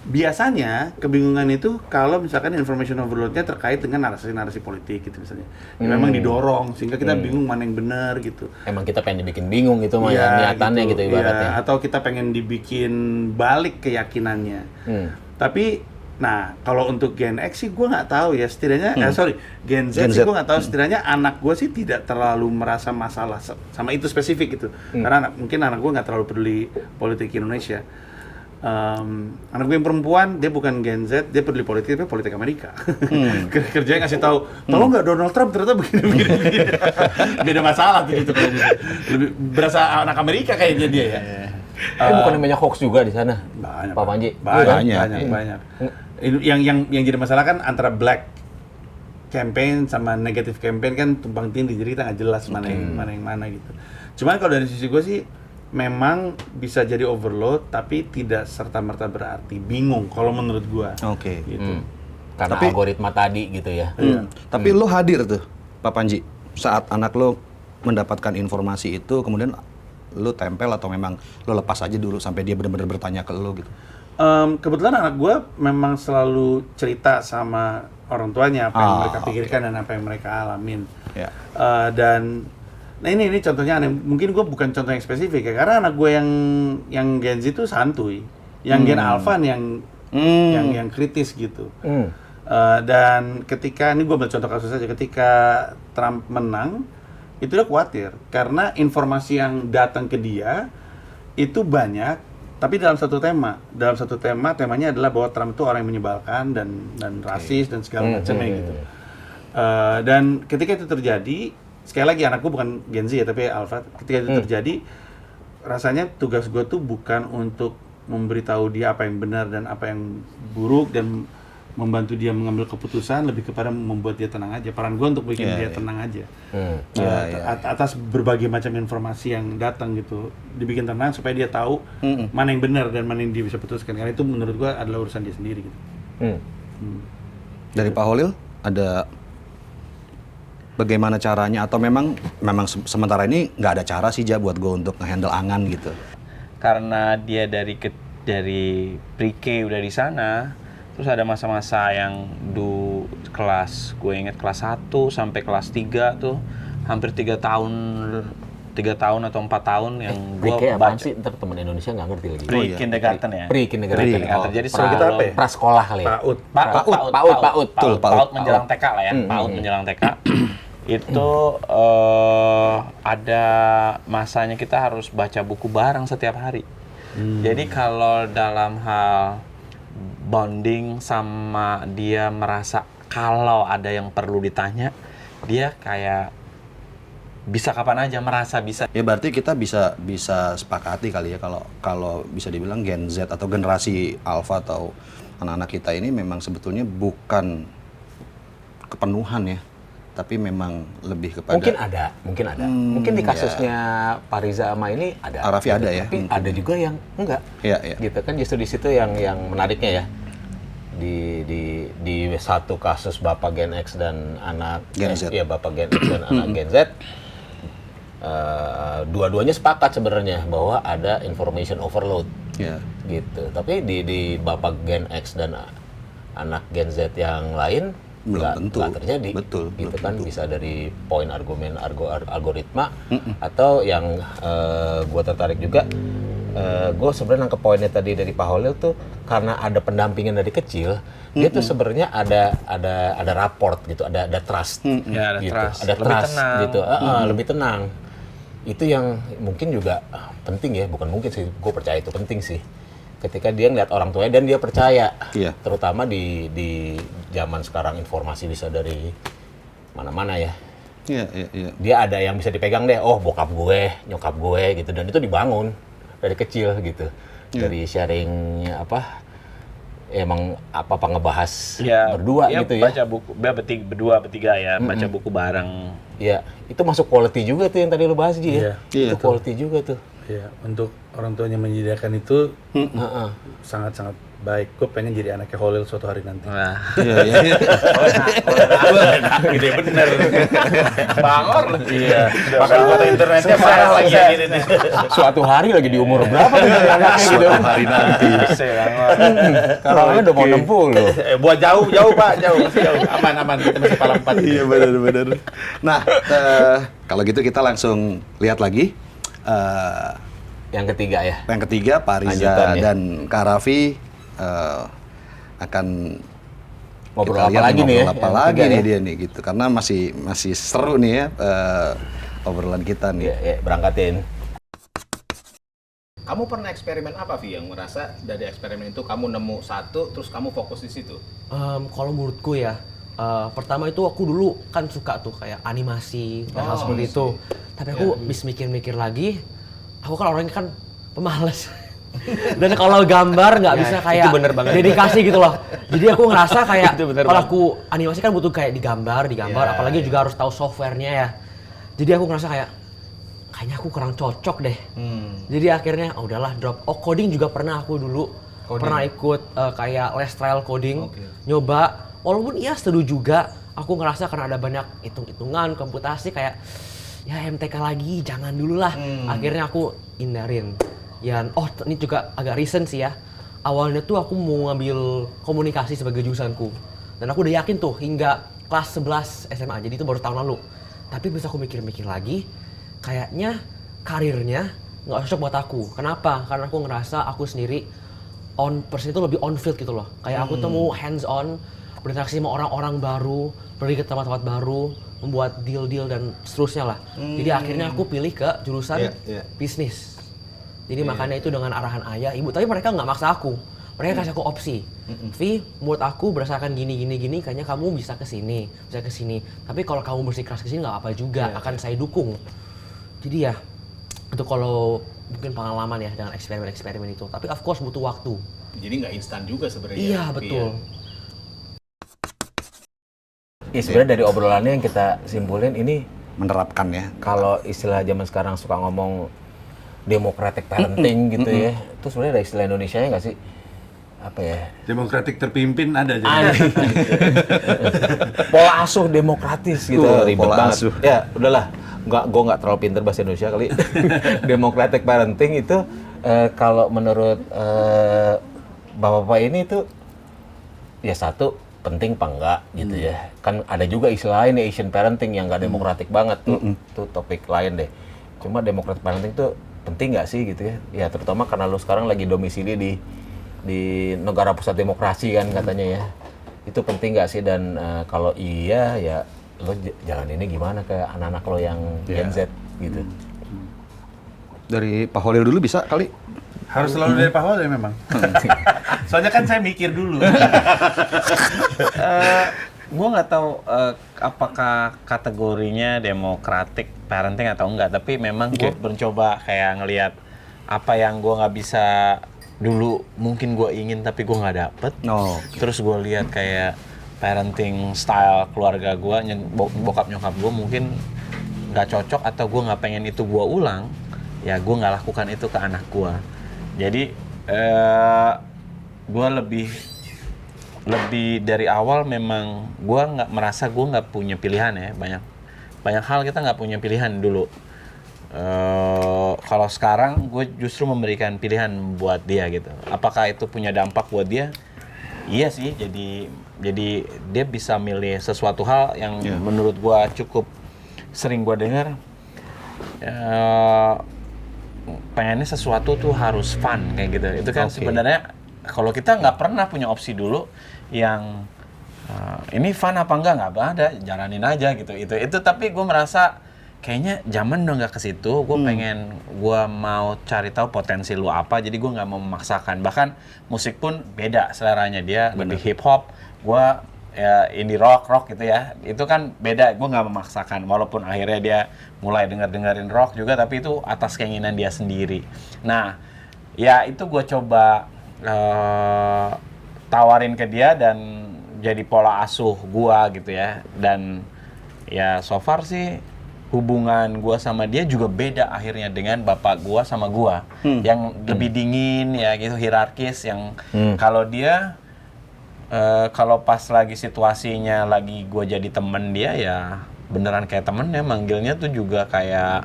Biasanya kebingungan itu kalau misalkan information overload-nya terkait dengan narasi-narasi politik gitu misalnya. Ya, memang didorong sehingga kita bingung mana yang benar gitu. Emang kita pengen dibikin bingung itu mah ya, niatannya gitu ibaratnya. Ya, atau kita pengen dibikin balik keyakinannya. Tapi nah, kalau untuk Gen X sih gue nggak tahu ya, setidaknya, Gen Z sih gue nggak tahu, setidaknya anak gue sih tidak terlalu merasa masalah sama itu spesifik gitu. Karena mungkin anak gue nggak terlalu peduli politik Indonesia. Anak gue yang perempuan, dia bukan Gen Z, dia peduli politik, tapi politik Amerika. Kerjanya ngasih tahu, tahu nggak Donald Trump ternyata begini. Beda masalah tuh gitu. Lebih berasa anak Amerika kayaknya dia ya. Bukan banyak hoax juga di sana, Banyak, Pak Panji? Banyak. Yang jadi masalah kan antara black campaign sama negative campaign kan tumpang tindih, jadi kita nggak jelas mana yang mana gitu. Cuman kalau dari sisi gue sih memang bisa jadi overload, tapi tidak serta-merta berarti bingung kalau menurut gue. Gitu. Karena algoritma tadi gitu ya. Tapi lo hadir tuh, Pak Panji, saat anak lo mendapatkan informasi itu, kemudian lo tempel atau memang lo lepas aja dulu sampai dia benar-benar bertanya ke lo gitu? Kebetulan anak gue memang selalu cerita sama orang tuanya apa yang mereka pikirkan dan apa yang mereka alamin. Dan nah ini contohnya aneh. Mungkin gue bukan contoh yang spesifik ya, karena anak gue yang Gen Z itu santuy, yang Gen Alpha yang kritis gitu. Dan ketika ini gue ambil contoh kasus saja, ketika Trump menang, itu dia khawatir karena informasi yang datang ke dia itu banyak, tapi dalam satu tema. Temanya adalah bahwa Trump itu orang yang menyebalkan dan rasis dan segala macamnya gitu. Dan ketika itu terjadi, sekali lagi anakku bukan Gen Z ya, tapi Alpha. Ketika itu terjadi, rasanya tugas gue tuh bukan untuk memberitahu dia apa yang benar dan apa yang buruk dan membantu dia mengambil keputusan, lebih kepada membuat dia tenang aja. Peran gue untuk bikin dia tenang aja. Atas berbagai macam informasi yang datang gitu, dibikin tenang supaya dia tahu mana yang benar dan mana yang dia bisa putuskan. Karena itu menurut gue adalah urusan dia sendiri gitu. Dari Pak Holil ada bagaimana caranya, atau memang sementara ini nggak ada cara sih buat gue untuk nge-handle Angan gitu? Karena dia dari pre-K udah di sana. Terus ada masa-masa yang kelas, gue inget kelas 1 sampai kelas 3 tuh hampir 3 tahun atau 4 tahun yang gue baca. Sih, ntar teman Indonesia nggak ngerti lagi. Pre-kindergarten ya? Pre-kindergarten. Jadi prasekolah kali ya? PAUD menjelang TK lah ya, PAUD menjelang TK. Itu ada masanya kita harus baca buku bareng setiap hari. Jadi kalau dalam hal bonding sama dia merasa kalau ada yang perlu ditanya, dia kayak bisa kapan aja merasa bisa. Ya berarti kita bisa sepakati kali ya kalau bisa dibilang Gen Z atau generasi Alpha atau anak-anak kita ini memang sebetulnya bukan kepenuhan ya, tapi memang lebih kepada mungkin ada. Mungkin di kasusnya Pak Riza sama ini ada. Raffi ada ya. Tapi ada juga yang enggak. Iya. Gitu kan, justru di situ yang menariknya ya. Di satu kasus Bapak Gen X dan anak Gen Z. Ya, Bapak Gen X dan anak Gen Z. Dua-duanya sepakat sebenarnya bahwa ada information overload. Gitu. Tapi di Bapak Gen X dan anak Gen Z yang lain belum terjadi. Betul. Gitu kan, bisa dari poin argumen algoritma atau yang gue tertarik juga, gue sebenarnya nangkep poinnya tadi dari Pak Holil tuh karena ada pendampingan dari kecil, dia tuh sebenarnya ada rapport gitu, ada trust. Ada gitu. trust. Ada lebih trust tenang. gitu, lebih tenang. Itu yang mungkin juga penting ya, bukan mungkin sih, gue percaya itu penting sih. Ketika dia ngeliat orang tuanya dan dia percaya, terutama di zaman sekarang informasi bisa dari mana-mana ya. Dia ada yang bisa dipegang deh, oh bokap gue, nyokap gue gitu, dan itu dibangun dari kecil gitu, dari sharing emang apa ngebahas Ya, berdua ya, gitu ya. baca buku, berdua, bertiga ya, baca buku bareng. Ya, itu masuk quality juga tuh yang tadi lu bahas Ji ya. Iya, Itu quality juga tuh. Iya, untuk orang tuanya menyediakan itu Heeh. sangat-sangat baik. Gue pengen jadi anaknya Holil suatu hari nanti. Nah, Iya. Gede bener. Bangor. Iya. Makan kuota internetnya parah lagi ya gini nih. Suatu hari lagi di umur berapa tuh anaknya gitu. Suatu hari nanti. Kalau udah mau 60. Buat jauh Pak, jauh. Aman, kita masih pala 4. Iya benar. Nah, kalau gitu kita langsung lihat lagi Yang ketiga ya. yang ketiga Pak Riza Lanjutan, ya. dan Kak Raffi akan Ngobrol kita apa lihat lagi nih ya, ngobrol apa yang lagi ketiga nih ya. dia nih gitu karena masih seru nih ya obrolan kita nih. Ya, berangkatin. Kamu pernah eksperimen apa, Vi? Yang merasa dari eksperimen itu kamu nemu satu, terus kamu fokus di situ? Kalau menurutku ya, pertama itu aku dulu kan suka tuh kayak animasi dan hal seperti itu. Tapi aku bisa mikir-mikir lagi, aku kan orangnya kan pemalas. Dan kalau gambar nggak bisa kayak itu bener banget. dedikasi gitu loh. Jadi aku ngerasa kayak Itu bener kalau banget. aku animasi kan butuh kayak digambar, apalagi juga harus tahu softwarenya ya. Jadi aku ngerasa kayaknya aku kurang cocok deh. Jadi akhirnya udahlah drop. Oh, coding juga pernah aku dulu. Pernah ikut kayak les trial coding, nyoba. Walaupun iya seru juga, aku ngerasa karena ada banyak hitung-hitungan, komputasi kayak ya MTK lagi, jangan dulu lah. Akhirnya aku hindarin. Ini juga agak recent sih ya. Awalnya tuh aku mau ngambil komunikasi sebagai jurusanku. Dan aku udah yakin tuh hingga kelas 11 SMA, jadi itu baru tahun lalu. Tapi bisa aku mikir-mikir lagi, kayaknya karirnya nggak cocok buat aku. Kenapa? Karena aku ngerasa aku sendiri person itu lebih on field gitu loh. Kayak aku tuh mau hands on, berinteraksi sama orang-orang baru, pergi ke tempat-tempat baru, membuat deal-deal dan seterusnya lah. Jadi akhirnya aku pilih ke jurusan bisnis. Jadi makanya itu dengan arahan ayah, ibu. Tapi mereka nggak maksa aku. Mereka kasih aku opsi. Vi, menurut aku berdasarkan gini, kayaknya kamu bisa ke sini, bisa ke sini. Tapi kalau kamu bersikeras ke sini nggak apa juga, akan saya dukung. Jadi ya, itu kalau mungkin pengalaman ya dengan eksperimen-eksperimen itu. Tapi of course butuh waktu. Jadi nggak instan juga sebenarnya. Iya, betul. Ya sebenarnya dari obrolannya yang kita simpulin ini Menerapkan ya. kalau istilah zaman sekarang suka ngomong democratic parenting gitu ya. Itu sebenarnya ada istilah Indonesianya nggak sih? Apa ya? Demokratik terpimpin ada jadi. Pola asuh demokratis gitu. Ribet pola banget. asuh. Ya udahlah. Gue nggak terlalu pinter bahasa Indonesia kali. Democratic parenting itu kalau menurut bapak-bapak ini itu ya satu penting apa enggak gitu ya. Kan ada juga istilah lain Asian parenting yang nggak demokratik banget tuh. Itu topik lain deh. Cuma democratic parenting tuh penting nggak sih gitu ya? Ya terutama karena lu sekarang lagi domisili di negara pusat demokrasi kan katanya ya. Itu penting nggak sih? Dan kalau iya ya lo jalan ini gimana ke anak-anak lo yang Gen Z gitu? Dari Pak Holil dulu bisa kali. Harus selalu dari Pak Holil memang. Soalnya kan saya mikir dulu. Gue nggak tahu apakah kategorinya democratic parenting atau enggak, tapi memang gue mencoba kayak ngelihat apa yang gue nggak bisa dulu mungkin gue ingin tapi gue nggak dapet. Terus gue lihat kayak parenting style keluarga gue, bokap nyokap gue mungkin nggak cocok atau gue nggak pengen itu gue ulang, ya gue nggak lakukan itu ke anak gue. Jadi gue lebih dari awal memang gue nggak merasa gue nggak punya pilihan ya, banyak hal kita nggak punya pilihan dulu. Kalau sekarang gue justru memberikan pilihan buat dia gitu. Apakah itu punya dampak buat dia? Iya sih, jadi dia bisa milih sesuatu hal yang menurut gue cukup sering gue dengar. Pengennya sesuatu tuh harus fun kayak gitu. Itu kan sebenarnya kalau kita nggak pernah punya opsi dulu yang ini fun apa nggak ada, jalanin aja gitu. Itu tapi gue merasa kayaknya zaman udah nggak ke situ. Gue mau cari tahu potensi lu apa. Jadi gue nggak mau memaksakan. Bahkan musik pun beda seleranya, dia lebih hip hop. Gue ya indie rock gitu ya. Itu kan beda. Gue nggak memaksakan. Walaupun akhirnya dia mulai dengerin rock juga, tapi itu atas keinginan dia sendiri. Nah, ya itu gue coba tawarin ke dia dan jadi pola asuh gua gitu ya. Dan ya so far sih hubungan gua sama dia juga beda akhirnya dengan bapak gua sama gua yang lebih dingin ya gitu, hierarkis, yang kalau dia kalau pas lagi situasinya lagi gua jadi temen dia ya beneran kayak temennya, manggilnya tuh juga kayak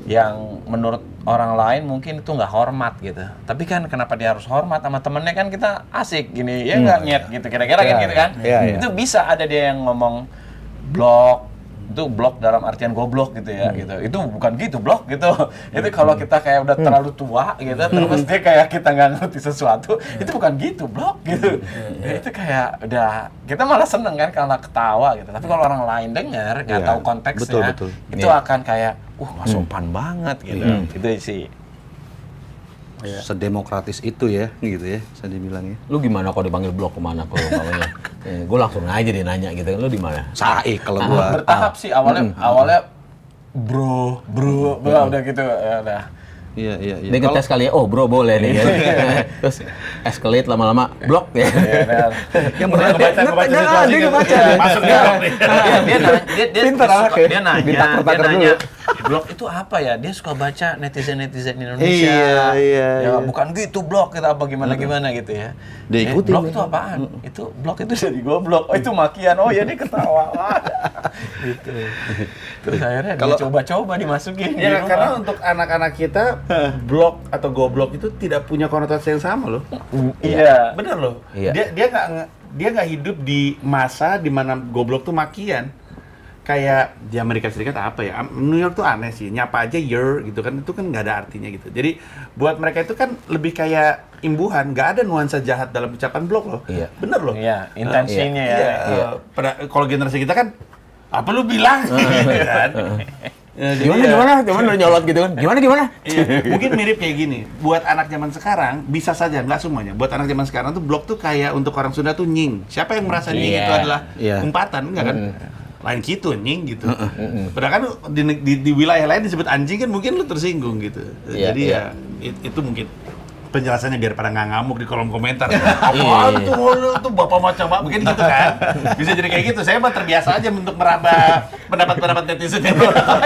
yang menurut orang lain mungkin itu nggak hormat gitu. Tapi kan kenapa dia harus hormat sama temennya, kan kita asik gini ya nggak nyet gitu kira-kira kan gitu kan. Itu bisa ada dia yang ngomong blok, itu blok dalam artian goblok gitu ya gitu. Itu bukan gitu blok gitu. Itu kalau kita kayak udah terlalu tua gitu, terus dia kayak kita nggak ngerti sesuatu, itu bukan gitu blok gitu. Itu kayak udah kita malah seneng kan karena ketawa gitu. Tapi kalau orang lain dengar nggak tahu konteksnya, itu akan kayak nggak sopan banget gitu. Itu sih. Sedemokratis itu ya, gitu ya, bisa dibilang ya. Lu gimana kalau dipanggil blok kemana kalau umpamanya? Gue langsung aja dia nanya gitu. Lu di mana? Saik kalau gua. Bertahap sih awalnya bro, udah gitu ya udah. Iya. Dia ngetes kali ya, oh bro boleh nih. Terus escalate lama-lama blok ya. Yang benar Dia ngebaca. Masuknya dia nanya. Blog itu apa ya? Dia suka baca netizen Indonesia. Iya. Ya bukan gitu blog kita apa gimana gitu ya. Dia ikutin. Blog itu apaan? Itu blog itu jadi goblok. Oh itu makian. Oh ya dia ketawa. Gitu. Terus akhirnya dia coba-coba dimasukin. Ya karena untuk anak-anak kita blok atau goblok itu tidak punya konotasi yang sama loh. Iya. Bener loh. Iya. Dia nggak hidup di masa di mana goblok tuh makian. Kayak di Amerika Serikat apa ya? New York tuh aneh sih. Nyapa aja gitu kan, itu kan nggak ada artinya gitu. Jadi buat mereka itu kan lebih kayak imbuhan, nggak ada nuansa jahat dalam ucapan blok loh. Iya. Bener loh. Iya, intensinya ya. Iya. Kalau generasi kita kan apa lu bilang gitu kan. Gimana udah nyolot gitu kan? Gimana? Iya, mungkin mirip kayak gini. Buat anak zaman sekarang bisa saja, nggak semuanya. Buat anak zaman sekarang tuh blok tuh kayak untuk orang Sunda tuh nying. Siapa yang merasa nying itu adalah umpatan, enggak kan? Lain gitu nying gitu. Padahal kan di wilayah lain disebut anjing kan mungkin lu tersinggung gitu. Jadi ya itu mungkin penjelasannya biar pada nggak ngamuk di kolom komentar. Apaan tuh bapak macam apa? Mungkin gitu kan. Bisa jadi kayak gitu. Saya mah terbiasa aja untuk meraba pendapat netizen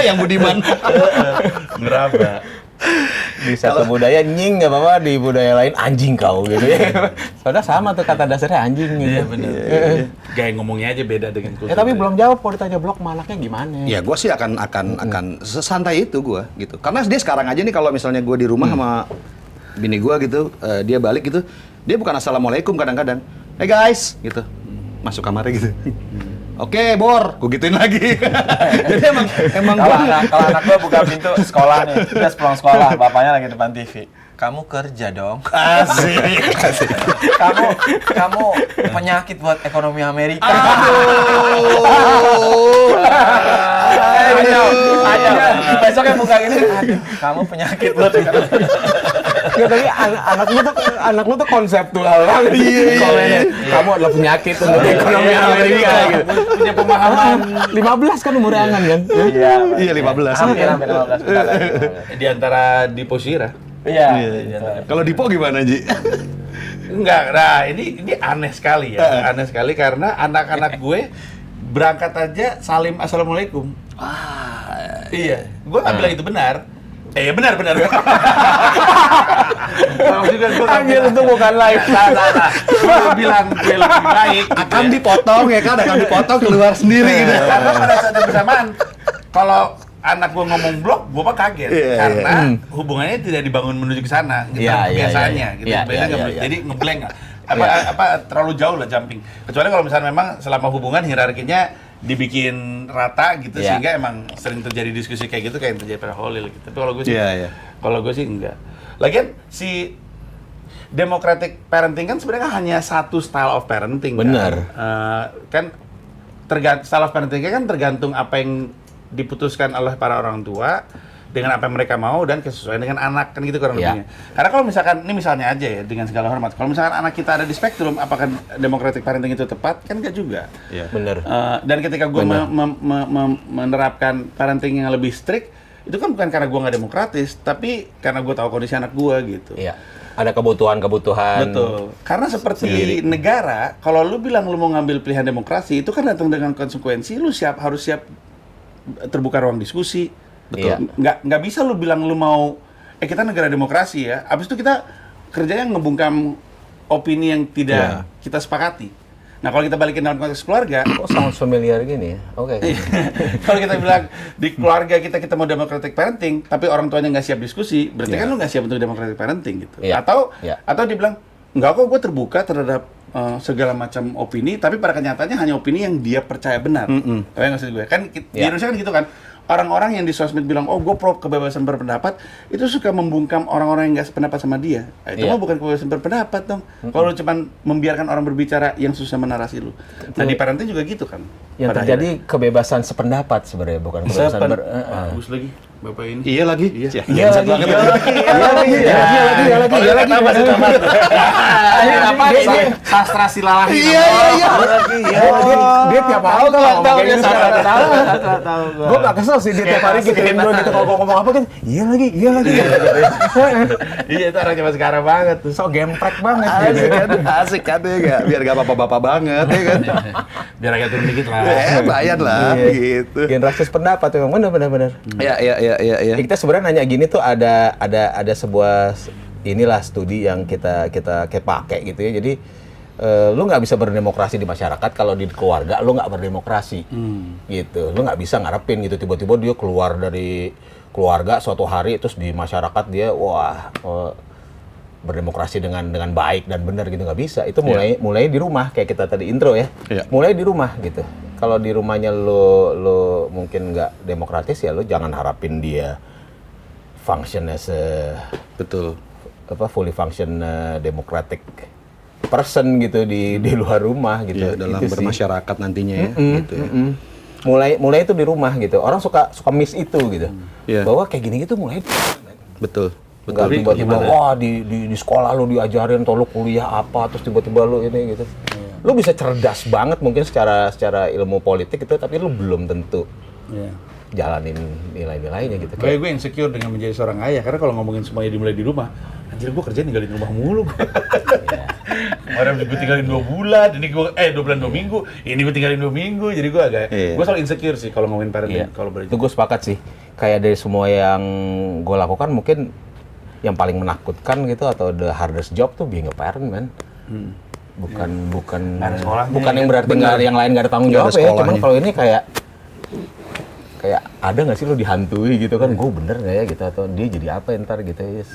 yang budiman. Meraba. Di satu budaya nying nggak apa-apa, di budaya lain anjing kau gitu ya. Soalnya sama tuh kata dasarnya anjing gitu. Iya benar. Gaya ngomongnya aja beda dengan kultur. Tapi belum jawab kalau ditanya blok sama anaknya gimana. Ya gue sih akan sesantai itu gue gitu. Karena dia sekarang aja nih kalau misalnya gue di rumah sama bini gue gitu, dia balik gitu, dia bukan assalamualaikum kadang-kadang. Hey guys, gitu. Masuk kamarnya gitu. Oke, Bor, gue gituin lagi. Jadi emang kalau anak gue buka pintu sekolah nih, dia pulang sekolah, bapaknya lagi depan TV. Kamu kerja dong. asik. Kamu penyakit buat ekonomi Amerika. Ayo. Besoknya buka gini. Aduh, kamu penyakit buat ekonomi. Ya tapi anak lu tuh konseptual banget. Komennya. Kamu adalah penyakit untuk ekonomi Amerika gitu. Punya pemahaman 15 kan umur Angan kan? Iya 15. Hampir 15. di antara Dipo Sira. Iya. Kalau Dipo gimana, Ji? Enggak, nah ini aneh sekali ya. Aneh sekali karena anak-anak gue berangkat aja salim assalamualaikum. Iya, gue nggak bilang itu benar. Benar. Maksudnya gue Anjir itu bukan live. Gue bilang gue lebih baik. Akan dipotong ya kan, akan dipotong keluar sendiri gitu. Karena pada saat yang bersamaan, kalau anak gue ngomong blok, gue mah kaget karena hubungannya tidak dibangun menuju ke sana, gitu biasanya, gitu. Jadi ngeblank, terlalu jauh lah jumping. Kecuali kalau misalnya memang selama hubungan hierarkinya dibikin rata gitu sehingga emang sering terjadi diskusi kayak gitu kayak yang terjadi pada Holil gitu. Tapi kalau gue sih enggak. Lagian si democratic parenting kan sebenarnya hanya satu style of parenting. Benar. Kan style of parenting kan tergantung apa yang diputuskan oleh para orang tua dengan apa yang mereka mau dan kesesuaian dengan anak kan gitu kurang lebihnya. Karena kalau misalkan ini misalnya aja ya dengan segala hormat, kalau misalkan anak kita ada di spektrum, apakah democratic parenting itu tepat? Kan enggak juga. Bener. Dan ketika gue menerapkan parenting yang lebih strict, itu kan bukan karena gue nggak demokratis, tapi karena gue tahu kondisi anak gue gitu. Iya. Ada kebutuhan-kebutuhan. Betul. Karena seperti sendiri. negara, kalau lu bilang lu mau ngambil pilihan demokrasi, itu kan datang dengan konsekuensi, lu harus siap terbuka ruang diskusi. Betul. Iya. Nggak bisa lu bilang lu mau, kita negara demokrasi ya, abis itu kita kerjanya ngebungkam opini yang tidak kita sepakati. Nah, kalau kita balikin dalam konteks keluarga, Kok sounds familiar gini ya? Oke. kalau kita bilang di keluarga kita mau democratic parenting, tapi orang tuanya nggak siap diskusi, berarti kan lu nggak siap untuk democratic parenting gitu. Iya. Atau dibilang nggak kok, gue terbuka terhadap segala macam opini, tapi pada kenyataannya hanya opini yang dia percaya benar. Tahu yang maksud gue? Kan di Indonesia kan gitu kan. Orang-orang yang di sosmed bilang, oh gue pro kebebasan berpendapat, itu suka membungkam orang-orang yang nggak sependapat sama dia. Nah, itu mah bukan kebebasan berpendapat dong. Kalau lu cuma membiarkan orang berbicara yang susah menarasi lu. Nah di parenting juga gitu kan. Yang Pada terjadi kebebasan sependapat sebenarnya, bukan kebebasan bagus lagi Bapak ini. Iya lagi. Iya lagi. Apa ini? Sastra silalahi. Dia tiap hari tahu dia tahu. Gue gak kesel sih dia tiap hari gituin gue gitu, kalau ngomong apa kan, iya lagi. Iya, itu orang zaman sekarang banget tuh. So gemprek banget. Asik kan ya, biar gak bapak-bapak banget ya kan. Biar agak turun dikit lah. Bayar lah gitu. Generasi pendapat tuh, benar. Iya. Kita sebenarnya nanya gini tuh ada sebuah inilah studi yang kita pakai gitu ya. Jadi lu nggak bisa berdemokrasi di masyarakat kalau di keluarga lu nggak berdemokrasi gitu. Lu nggak bisa ngarepin gitu tiba-tiba dia keluar dari keluarga suatu hari terus di masyarakat dia berdemokrasi dengan baik dan benar gitu, nggak bisa. Itu mulai di rumah kayak kita tadi intro ya. Mulai di rumah gitu. Kalau di rumahnya lo mungkin nggak demokratis ya lo jangan harapin dia function as fully function democratic person gitu di luar rumah gitu. Dalam gitu bermasyarakat nantinya ya. Gitu ya. Mulai itu di rumah gitu. Orang suka miss itu gitu. Bahwa kayak gini gitu mulai. Betul. Nggak tiba-tiba wah di sekolah lu diajarin atau lu kuliah apa terus tiba-tiba lu ini gitu. Lu bisa cerdas banget mungkin secara ilmu politik itu, tapi lu belum tentu jalanin nilai-nilainya gitu. Kayak gue insecure dengan menjadi seorang ayah, karena kalau ngomongin semuanya dimulai di rumah, anjir gue kerja ninggalin rumah mulu. Kemarin gue tinggalin 2 bulan, ini gue 2 bulan 2 minggu, ini gue tinggalin 2 minggu, jadi gue gue selalu insecure sih kalau ngomongin parenting. Kalau itu gue sepakat sih. Kayak dari semua yang gue lakukan mungkin yang paling menakutkan gitu atau the hardest job tuh being a parent, man. Bukan yang berarti yang lain nggak ada tanggung jawab ya. Cuman kalau ini kayak ada nggak sih lo dihantui gitu kan? Gue bener nggak ya gitu, atau dia jadi apa ntar gitu ya?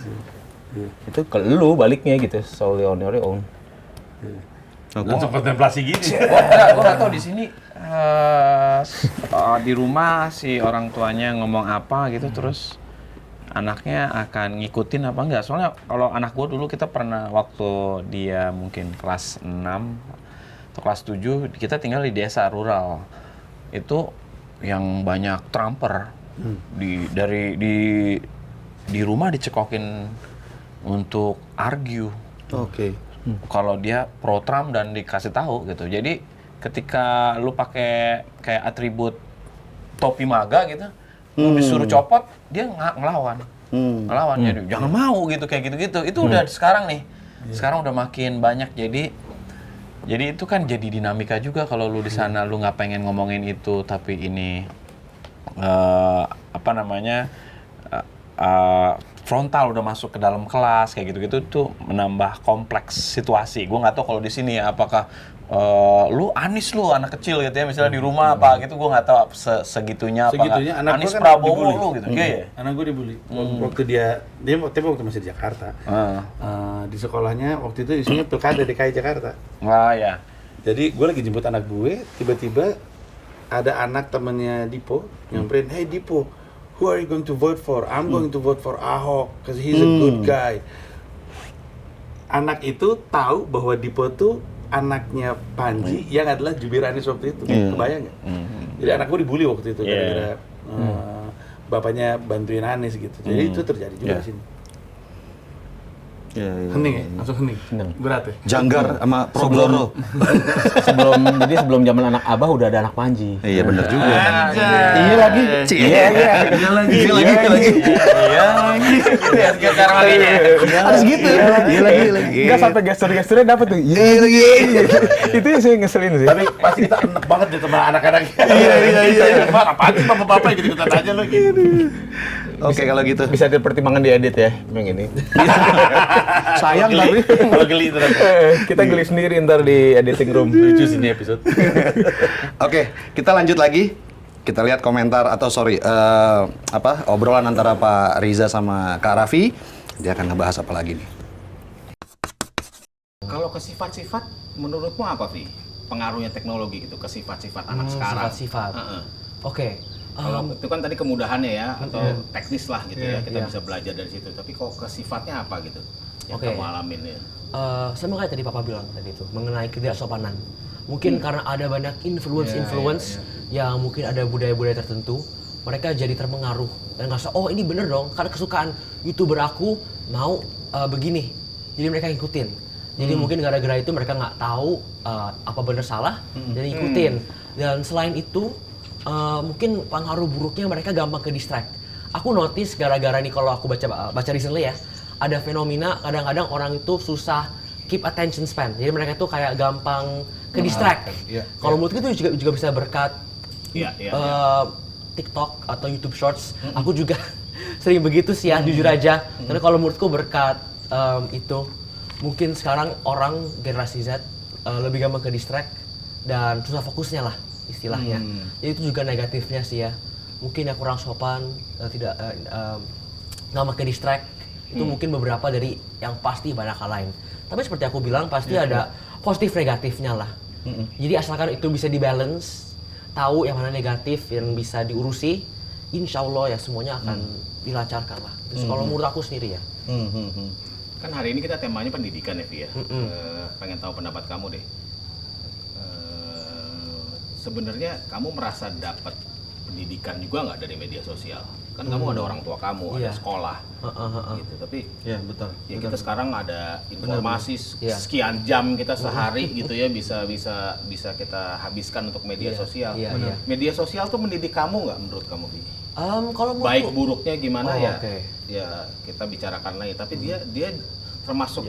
Itu ke lu baliknya gitu, solely on your own. langsung kontemplasi gini. Gue nggak tahu di sini di rumah si orang tuanya ngomong apa gitu terus anaknya akan ngikutin apa enggak. Soalnya kalau anak gue dulu kita pernah waktu dia mungkin kelas 6 atau kelas 7, kita tinggal di desa rural. Itu yang banyak Trumper. Di rumah dicekokin untuk argue. Kalau dia pro Trump dan dikasih tahu gitu. Jadi ketika lu pakai kayak atribut topi MAGA gitu, lu disuruh copot, dia ngelawan. Jadi jangan mau gitu kayak gitu-gitu. Itu udah sekarang nih. Sekarang udah makin banyak, jadi itu kan jadi dinamika juga kalau lu di sana lu nggak pengen ngomongin itu tapi ini frontal udah masuk ke dalam kelas kayak gitu-gitu tuh menambah kompleks situasi. Gue nggak tahu kalau di sini ya apakah lu Anies lu anak kecil gitu ya misalnya di rumah apa gitu, gue nggak tahu segitunya apa anak Anies kan Prabowo lu gitu. Iya. Anak gue dibully waktu dia waktu masih di Jakarta. Di sekolahnya waktu itu isunya pilkada DKI Jakarta. Ya. Jadi gue lagi jemput anak gue, tiba-tiba ada anak temennya Dipo nyamperin, "Hey Dipo, who are you going to vote for?" "I'm going to vote for Ahok because he's a good guy." Anak itu tahu bahwa Dipo tuh anaknya Panji yang adalah jubir Anies waktu itu. Kebayang nggak? Jadi anak gue dibully waktu itu gara-gara bapaknya bantuin Anies gitu. Jadi itu terjadi juga di sini. Hening ya, langsung hening. Berat ya. Janggar sama Progloro. Sebelum zaman anak Abah udah ada anak Panji. Iya benar juga. Iya lagi. Iya lagi. Iya lagi. Ya sekarang lagi. Harus gitu. Iya lagi. Enggak sampai gestur-gesturnya dapet tuh. Iya lagi. Itu yang saya ngeselin sih. Tapi pasti kita enak banget di teman anak-anak. Iya. Apaan sih bapak-bapak gitu-gituan aja lo gitu. Oke kalau gitu. Bisa dipertimbangkan diedit ya, yang ini. Sayang tapi. Kalau geli itu Kita geli sendiri ntar di editing room. lucu sih ini episode. Oke, kita lanjut lagi. Kita lihat komentar atau obrolan antara Pak Riza sama Kak Raffi. Dia akan ngebahas apa lagi nih? Kalau ke sifat-sifat, menurutmu apa, Vi? Pengaruhnya teknologi gitu ke sifat-sifat anak sekarang. Sifat-sifat. Heeh. Oke. Kalau itu kan tadi kemudahannya ya, atau teknis lah gitu ya, kita Iya. bisa belajar dari situ. Tapi kok ke sifatnya apa gitu yang Oke. kamu alamin ya? Sama kayak tadi Papa bilang tadi itu mengenai ketidaksopanan. Mungkin karena ada banyak influence yang mungkin ada budaya-budaya tertentu, mereka jadi terpengaruh dan ngerasa oh ini bener dong karena kesukaan YouTuber aku mau begini, jadi mereka ngikutin. Jadi mungkin gara-gara itu mereka nggak tahu apa bener salah, jadi ikutin. Dan selain itu mungkin pengaruh buruknya mereka gampang ke distract. Aku notice gara-gara nih kalau aku baca recently ya, ada fenomena kadang-kadang orang itu susah keep attention span. Jadi mereka tuh kayak gampang ke distract. Kalau menurutku itu juga bisa berkat TikTok atau YouTube Shorts. Aku juga sering begitu sih ya, jujur aja. Karena kalau menurutku berkat itu mungkin sekarang orang generasi Z lebih gampang ke distract dan susah fokusnya lah istilahnya. Jadi itu juga negatifnya sih ya. Mungkin ya kurang sopan, tidak nggak ke distract. Itu mungkin beberapa dari yang pasti banyak hal lain. Tapi seperti aku bilang pasti ada positif negatifnya lah. Jadi asalkan itu bisa dibalance, tahu yang mana negatif yang bisa diurusi, insya Allah ya semuanya akan dilancarkan lah. Terus kalau menurut aku sendiri ya. Kan hari ini kita temanya pendidikan ya, Vi ya. Pengen tahu pendapat kamu deh. Sebenarnya kamu merasa dapat pendidikan juga nggak dari media sosial? Kan kamu ada orang tua kamu, ada sekolah, gitu. Tapi Iya betul. ya kita sekarang ada informasi sekian jam kita sehari gitu ya bisa kita habiskan untuk media sosial. Media sosial tuh mendidik kamu nggak menurut kamu, Vi? Kalau Baik buruknya gimana ya? oke. Ya kita bicarakan lagi. Tapi dia termasuk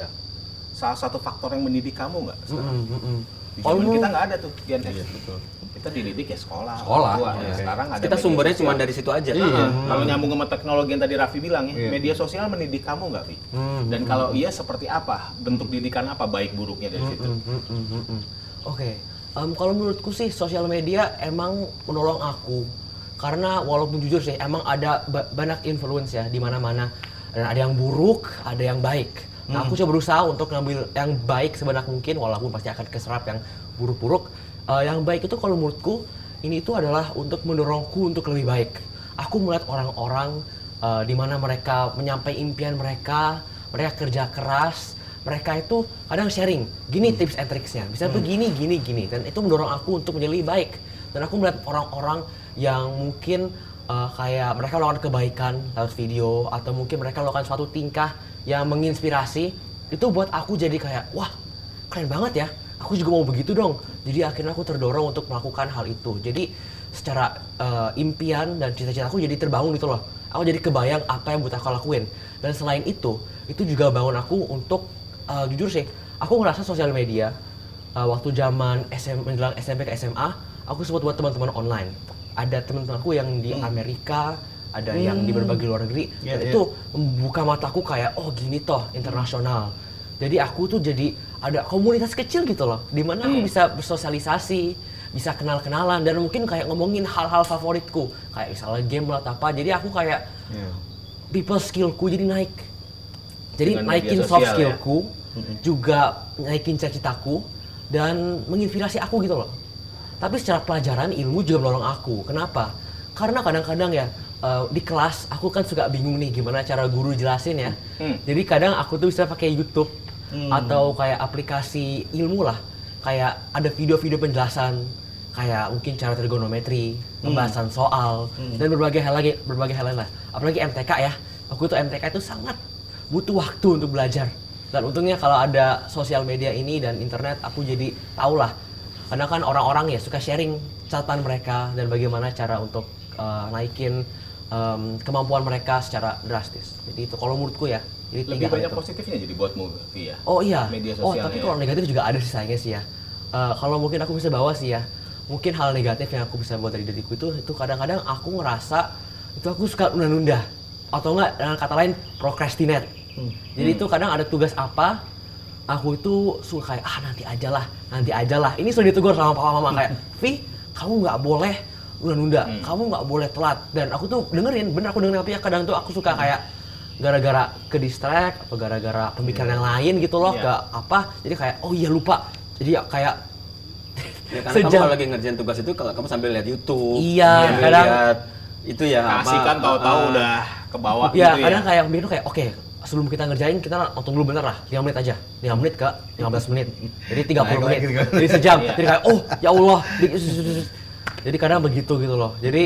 salah satu faktor yang mendidik kamu nggak? Di zaman kita nggak ada tuh Gen X. Kita dididik ya sekolah. Tua. Sekarang ada Kita media sumbernya sosial. cuma dari situ aja. Kalau nyambung sama teknologi yang tadi Raffi bilang ya, media sosial mendidik kamu nggak, Vi? Dan kalau iya seperti apa? Bentuk didikan apa baik buruknya dari situ? Oke. Kalau menurutku sih sosial media emang menolong aku. Karena walaupun jujur sih emang ada banyak influence ya di mana-mana. Dan ada yang buruk, ada yang baik. Nah, aku coba berusaha untuk ngambil yang baik sebanyak mungkin walaupun pasti akan keserap yang buruk-buruk. Yang baik itu kalau menurutku ini itu adalah untuk mendorongku untuk lebih baik. Aku melihat orang-orang di mana mereka menyampaikan impian mereka kerja keras, mereka itu kadang sharing, gini tips and tricksnya, bisa begini, gini, dan itu mendorong aku untuk menjadi lebih baik. Dan aku melihat orang-orang yang mungkin kayak mereka melakukan kebaikan lewat video atau mungkin mereka melakukan suatu tingkah yang menginspirasi, itu buat aku jadi kayak wah keren banget ya. Aku juga mau begitu dong. Jadi akhirnya aku terdorong untuk melakukan hal itu. Jadi secara impian dan cita-cita aku jadi terbangun gitu loh. Aku jadi kebayang apa yang buat aku lakuin. Dan selain itu juga bangun aku untuk jujur sih, aku ngerasa sosial media waktu zaman menjelang SMP ke SMA, aku sempat buat teman-teman online. Ada teman-teman aku yang di Amerika, ada yang di berbagai luar negeri. Dan itu membuka mataku kayak oh gini toh internasional. Jadi aku tuh jadi ada komunitas kecil gitu loh, di mana aku bisa bersosialisasi, bisa kenal-kenalan dan mungkin kayak ngomongin hal-hal favoritku, kayak misalnya game atau apa. Jadi aku kayak people skillku jadi naik. Jadi Dengan naikin media soft sosial, skillku, juga naikin cita-citaku dan menginspirasi aku gitu loh. Tapi secara pelajaran ilmu juga menolong aku. Kenapa? Karena kadang-kadang ya di kelas aku kan suka bingung nih gimana cara guru jelasin ya. Jadi kadang aku tuh bisa pakai YouTube atau kayak aplikasi ilmu lah. Kayak ada video-video penjelasan kayak mungkin cara trigonometri, pembahasan soal dan berbagai hal lain lah. Apalagi MTK ya. Aku tuh MTK itu sangat butuh waktu untuk belajar. Dan untungnya kalau ada sosial media ini dan internet, aku jadi tahu lah. Karena kan orang-orang ya suka sharing catatan mereka dan bagaimana cara untuk naikin kemampuan mereka secara drastis. Jadi itu kalau menurutku ya. Jadi Lebih 3 hal banyak itu. positifnya jadi buatmu, Vi, ya? Oh iya. Media Oh sosialnya tapi ya. kalau negatif juga ada sih sayangnya sih ya. Kalau mungkin aku bisa bawa sih ya. Mungkin hal negatif yang aku bisa bawa dari diriku itu kadang-kadang aku ngerasa itu aku suka nunda-nunda. Atau enggak dengan kata lain procrastinate. Jadi itu kadang ada tugas apa, aku itu suka kayak nanti aja lah. Ini sudah ditegur sama papa mama kayak, Vi, kamu nggak boleh nunda-nunda, kamu nggak boleh telat. Dan aku tuh dengerin, bener aku dengerin tapi ya kadang tuh aku suka kayak gara-gara ke distract atau gara-gara pemikiran yang lain gitu loh, ke apa. Jadi kayak oh iya lupa. Jadi kayak Ya, karena kamu kalau lagi ngerjain tugas itu kalau kamu sambil lihat YouTube, Iya, sambil kadang lihat itu ya Kasihkan tahu-tahu udah ke bawah ya, gitu ya. kadang kayak mikir kayak oke, sebelum kita ngerjain kita nonton dulu bener lah, 5 menit aja. 5 menit ke 15 menit. Jadi 30 menit. Jadi sejam. Jadi kayak oh, ya Allah. Jadi kadang begitu gitu loh. Jadi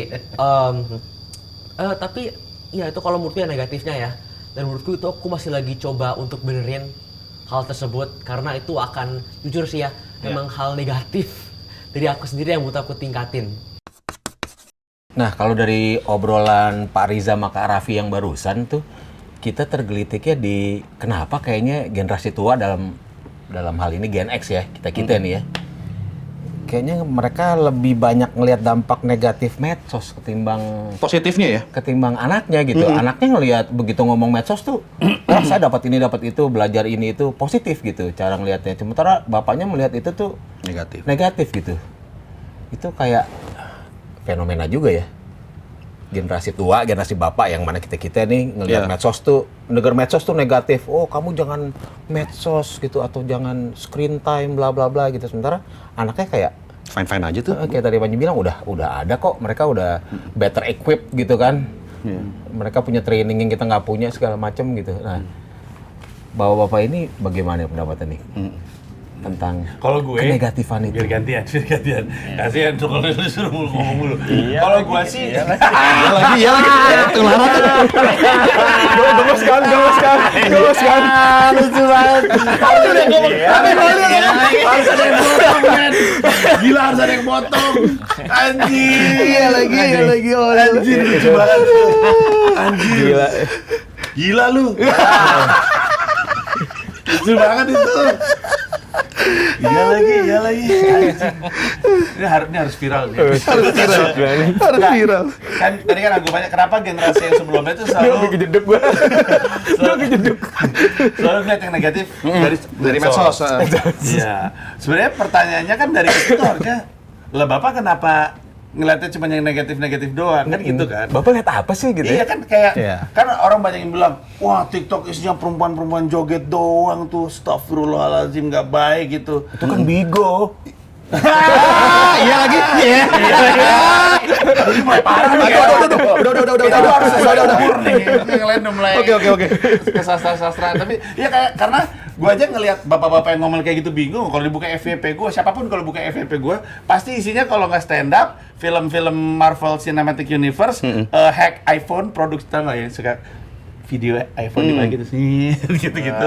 tapi ya itu kalau menurutku ya negatifnya ya. Dan menurutku itu aku masih lagi coba untuk benerin hal tersebut karena itu akan jujur sih ya, memang hal negatif dari aku sendiri yang butuh aku tingkatin. Nah, kalau dari obrolan Pak Riza sama Kak Raffi yang barusan tuh, kita tergelitiknya di kenapa kayaknya generasi tua dalam hal ini Gen X ya, kita nih ya. Kayaknya mereka lebih banyak ngelihat dampak negatif medsos ketimbang Positifnya ya? ketimbang anaknya gitu. Anaknya ngelihat begitu ngomong medsos tuh, oh saya dapat ini, dapat itu, belajar ini itu positif gitu cara ngelihatnya. Sementara bapaknya melihat itu tuh negatif gitu. Itu kayak fenomena juga ya. Generasi tua, generasi bapak yang mana kita nih ngelihat medsos tuh, negara medsos tuh negatif. Oh, kamu jangan medsos gitu atau jangan screen time bla bla bla gitu. Sementara anaknya kayak Fine-fine aja tuh. kayak tadi Panji bilang udah ada kok, mereka udah better equipped gitu kan. Mereka punya training yang kita nggak punya segala macam gitu. Nah, bapak-bapak ini bagaimana pendapatnya nih tentang Kalau gue kenegatifan itu? biar gantian. Kasihan tuh kalau disuruh ngomong mulu. Kalau gue sih Iya lagi. Tularan. Gemes kan. Lucu banget. gila harus ada yang potong. Anjir. Iya lagi. Anjir lucu banget. Anjir. Gila lu. Lucu banget itu. Iya lagi. Ini harus viral nih. Harus viral. Kan tadi kan aku banyak kenapa generasi yang sebelumnya itu selalu Kejeduk gua. selalu ngeliat yang negatif Dari medsos. Iya. Sebenarnya pertanyaannya kan dari situ harusnya lah Bapak kenapa ngeliatnya cuma yang negatif-negatif doang kan gitu kan. Bapak lihat apa sih gitu Iya ya? kan kayak Iya. kan orang banyak yang bilang, wah TikTok isinya perempuan-perempuan joget doang tuh, astagfirullahaladzim nggak baik gitu. Itu kan bigo. Iya lagi. Iya. Ini mulai parah nih. Udah. Yang lain udah mulai. Oke. Ke sastra-sastra. Tapi ya kayak karena gua aja ngelihat bapak-bapak yang ngomong kayak gitu bingung. Kalau dibuka FYP gua, siapapun kalau buka FYP gua, pasti isinya kalau nggak stand up, film-film Marvel Cinematic Universe, hack iPhone, produk tau nggak ya suka video iPhone dibagi gitu sih, gitu-gitu.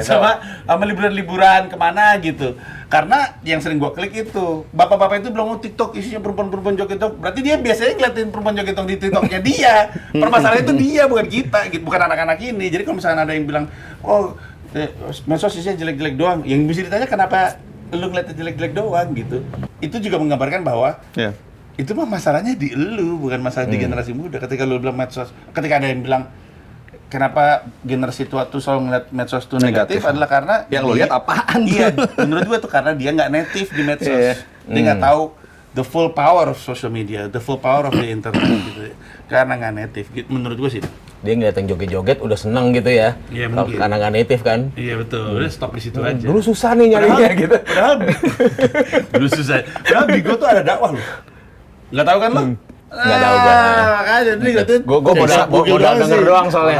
Sama liburan-liburan kemana gitu. Karena yang sering gua klik itu, bapak-bapak itu bilang, oh TikTok isinya perempuan-perempuan joget dong. Berarti dia biasanya ngeliatin perempuan joget dong di TikToknya dia. Permasalahannya itu dia, bukan kita, gitu. Bukan anak-anak ini. Jadi kalau misalnya ada yang bilang, oh medsos isinya jelek-jelek doang, yang bisa ditanya kenapa lu ngeliatnya jelek-jelek doang gitu. Itu juga menggambarkan bahwa itu mah masalahnya di elu, bukan masalah di generasi muda. Ketika lu bilang medsos, ketika ada yang bilang kenapa generasi tua tuh selalu ngeliat medsos tuh negatif adalah karena Yang lo lihat apaan? Iya, menurut gua tuh karena dia nggak native di medsos. Dia nggak tahu the full power of social media, the full power of the internet gitu. Karena nggak native, gitu. Menurut gua sih. Dia ngeliat yang joget-joget udah seneng gitu ya. Iya, Kalau mungkin. karena nggak native kan. Iya betul, udah stop di situ aja. Dulu susah nih nyarinya gitu. Padahal dulu susah. Padahal Bigo tuh ada dakwah loh. Nggak tahu kan lo? Nggak tahu gua. Makanya ini gitu. Gua modal denger doang soalnya.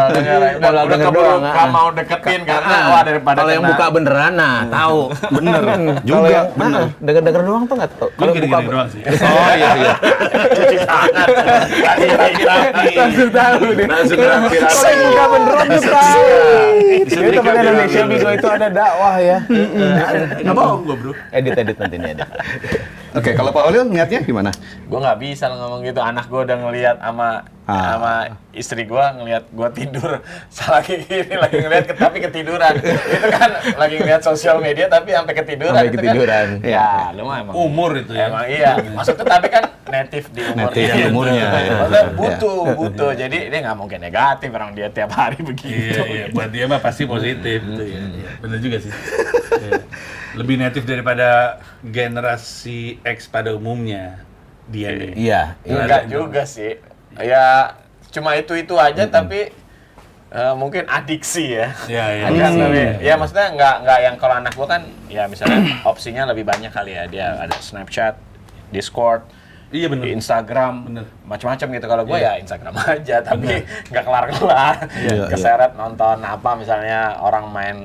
Modal denger doang. Nggak mau deketin karena wah daripada kalau yang kena- buka beneran nah tahu. Bener. Kalau Juga yang bener. denger doang tuh nggak tahu. Kalau gini-gini doang sih. Oh iya iya. cuci tangan. Langsung tahu deh. Langsung rapi. Kalau yang buka beneran tuh tahu. Jadi teman Indonesia Bigo itu ada dakwah ya. Nggak bohong gua, Bro. Edit nanti nih edit. Oke, kalau Pak Olil ngeliatnya gimana? Gue nggak bisa ngomong gitu. Anak gue udah ngelihat sama istri gue ngelihat gue tidur lagi gini lagi ngelihat tapi ketiduran. Itu kan lagi ngelihat sosial media tapi sampai ketiduran. Sampai Itu ketiduran. Kan, ya, lu mah emang Umur itu ya. Emang iya. Maksudnya tapi kan native di umurnya. Native di umurnya, ya. Maksudnya butuh. Jadi dia nggak mungkin negatif orang dia tiap hari begitu. Iya, buat dia mah pasti positif. Gitu, ya. Bener juga sih. Iya. Lebih native daripada generasi X pada umumnya dia nih. Iya. Enggak juga sih. Ya cuma itu aja tapi mungkin adiksi ya. Iya, iya. Kan lebih- ya maksudnya nggak yang kalau anak gua kan ya misalnya opsinya lebih banyak kali ya. Dia ada Snapchat, Discord, Iya bener. di Instagram, Bener. macam-macam gitu. Kalau gue ya Instagram aja, tapi nggak kelar-kelar. Keseret nonton apa misalnya orang main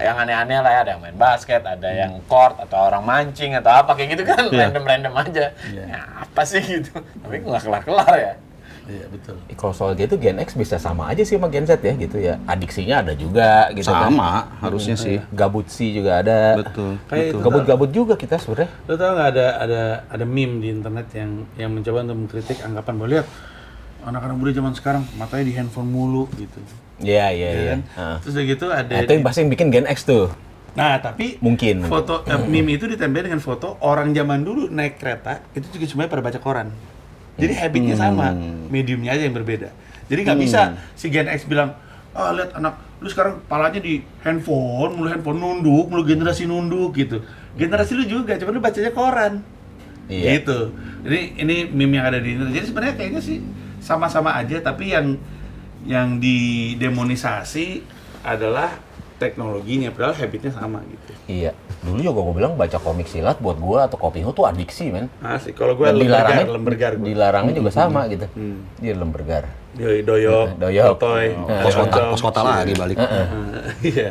yang aneh-aneh lah ya, ada yang main basket, ada yang court atau orang mancing atau apa kayak gitu kan random-random aja. Ya, apa sih gitu? Tapi nggak kelar-kelar ya. Iya betul. Kalau soal gitu Gen X bisa sama aja sih sama Gen Z ya gitu ya. Adiksinya ada juga gitu kan. Sama, harusnya sih. Gabutsi juga ada. Betul. Kayak itu. Gabut-gabut juga kita sebenarnya. Lo tau nggak ada meme di internet yang mencoba untuk mengkritik anggapan bahwa lihat anak-anak muda zaman sekarang matanya di handphone mulu gitu. Iya, Ya iya. kan? Terus udah gitu ada Nah, itu yang pasti yang bikin Gen X tuh. Nah, tapi Mungkin. foto meme itu ditempel dengan foto orang zaman dulu naik kereta itu juga semuanya pada baca koran. Jadi habitnya sama, mediumnya aja yang berbeda. Jadi nggak bisa si Gen X bilang, lihat anak lu sekarang palanya di handphone nunduk, mulu generasi nunduk gitu. Generasi lu juga, cuma lu bacanya koran. Iya. Gitu. Jadi ini meme yang ada di internet. Jadi sebenarnya kayaknya sih sama-sama aja, tapi yang didemonisasi adalah teknologinya, padahal habitnya sama gitu. Iya. Dulu juga gue bilang baca komik silat buat gue atau Kopinho tuh adiksi, men. Asik. Kalau gue Dan lembergar gua. dilarangnya juga sama gitu. Dia lembergar. Doyok, Doyok. Totoy, Pos kota lagi balik. Iya.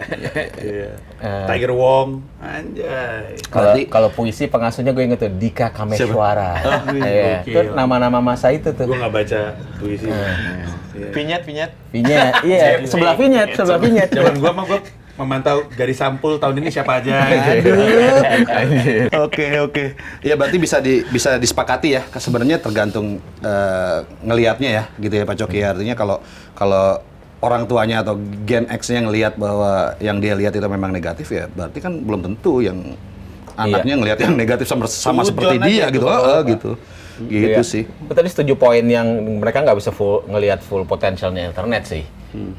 Tiger Wong, anjay. Kalau puisi pengasuhnya gue inget tuh Dika Kameswara. Iya. Gokil. Itu nama-nama masa itu tuh. Gue nggak baca puisi. Pinyet. Vinyet, iya. Sebelah Vinyet. Zaman gue mah gue memantau garis sampul tahun ini siapa aja. Oke. Ya berarti bisa disepakati ya. Sebenarnya tergantung ngelihatnya ya, gitu ya Pak Coki. Artinya kalau orang tuanya atau Gen X-nya ngelihat bahwa yang dia lihat itu memang negatif ya, berarti kan belum tentu yang anaknya ngelihat yang negatif sama seperti Sujon dia aja gitu. tuh, Gitu. Gitu Iya. sih. Gue tadi setuju poin yang mereka nggak bisa ngelihat full potensialnya internet sih.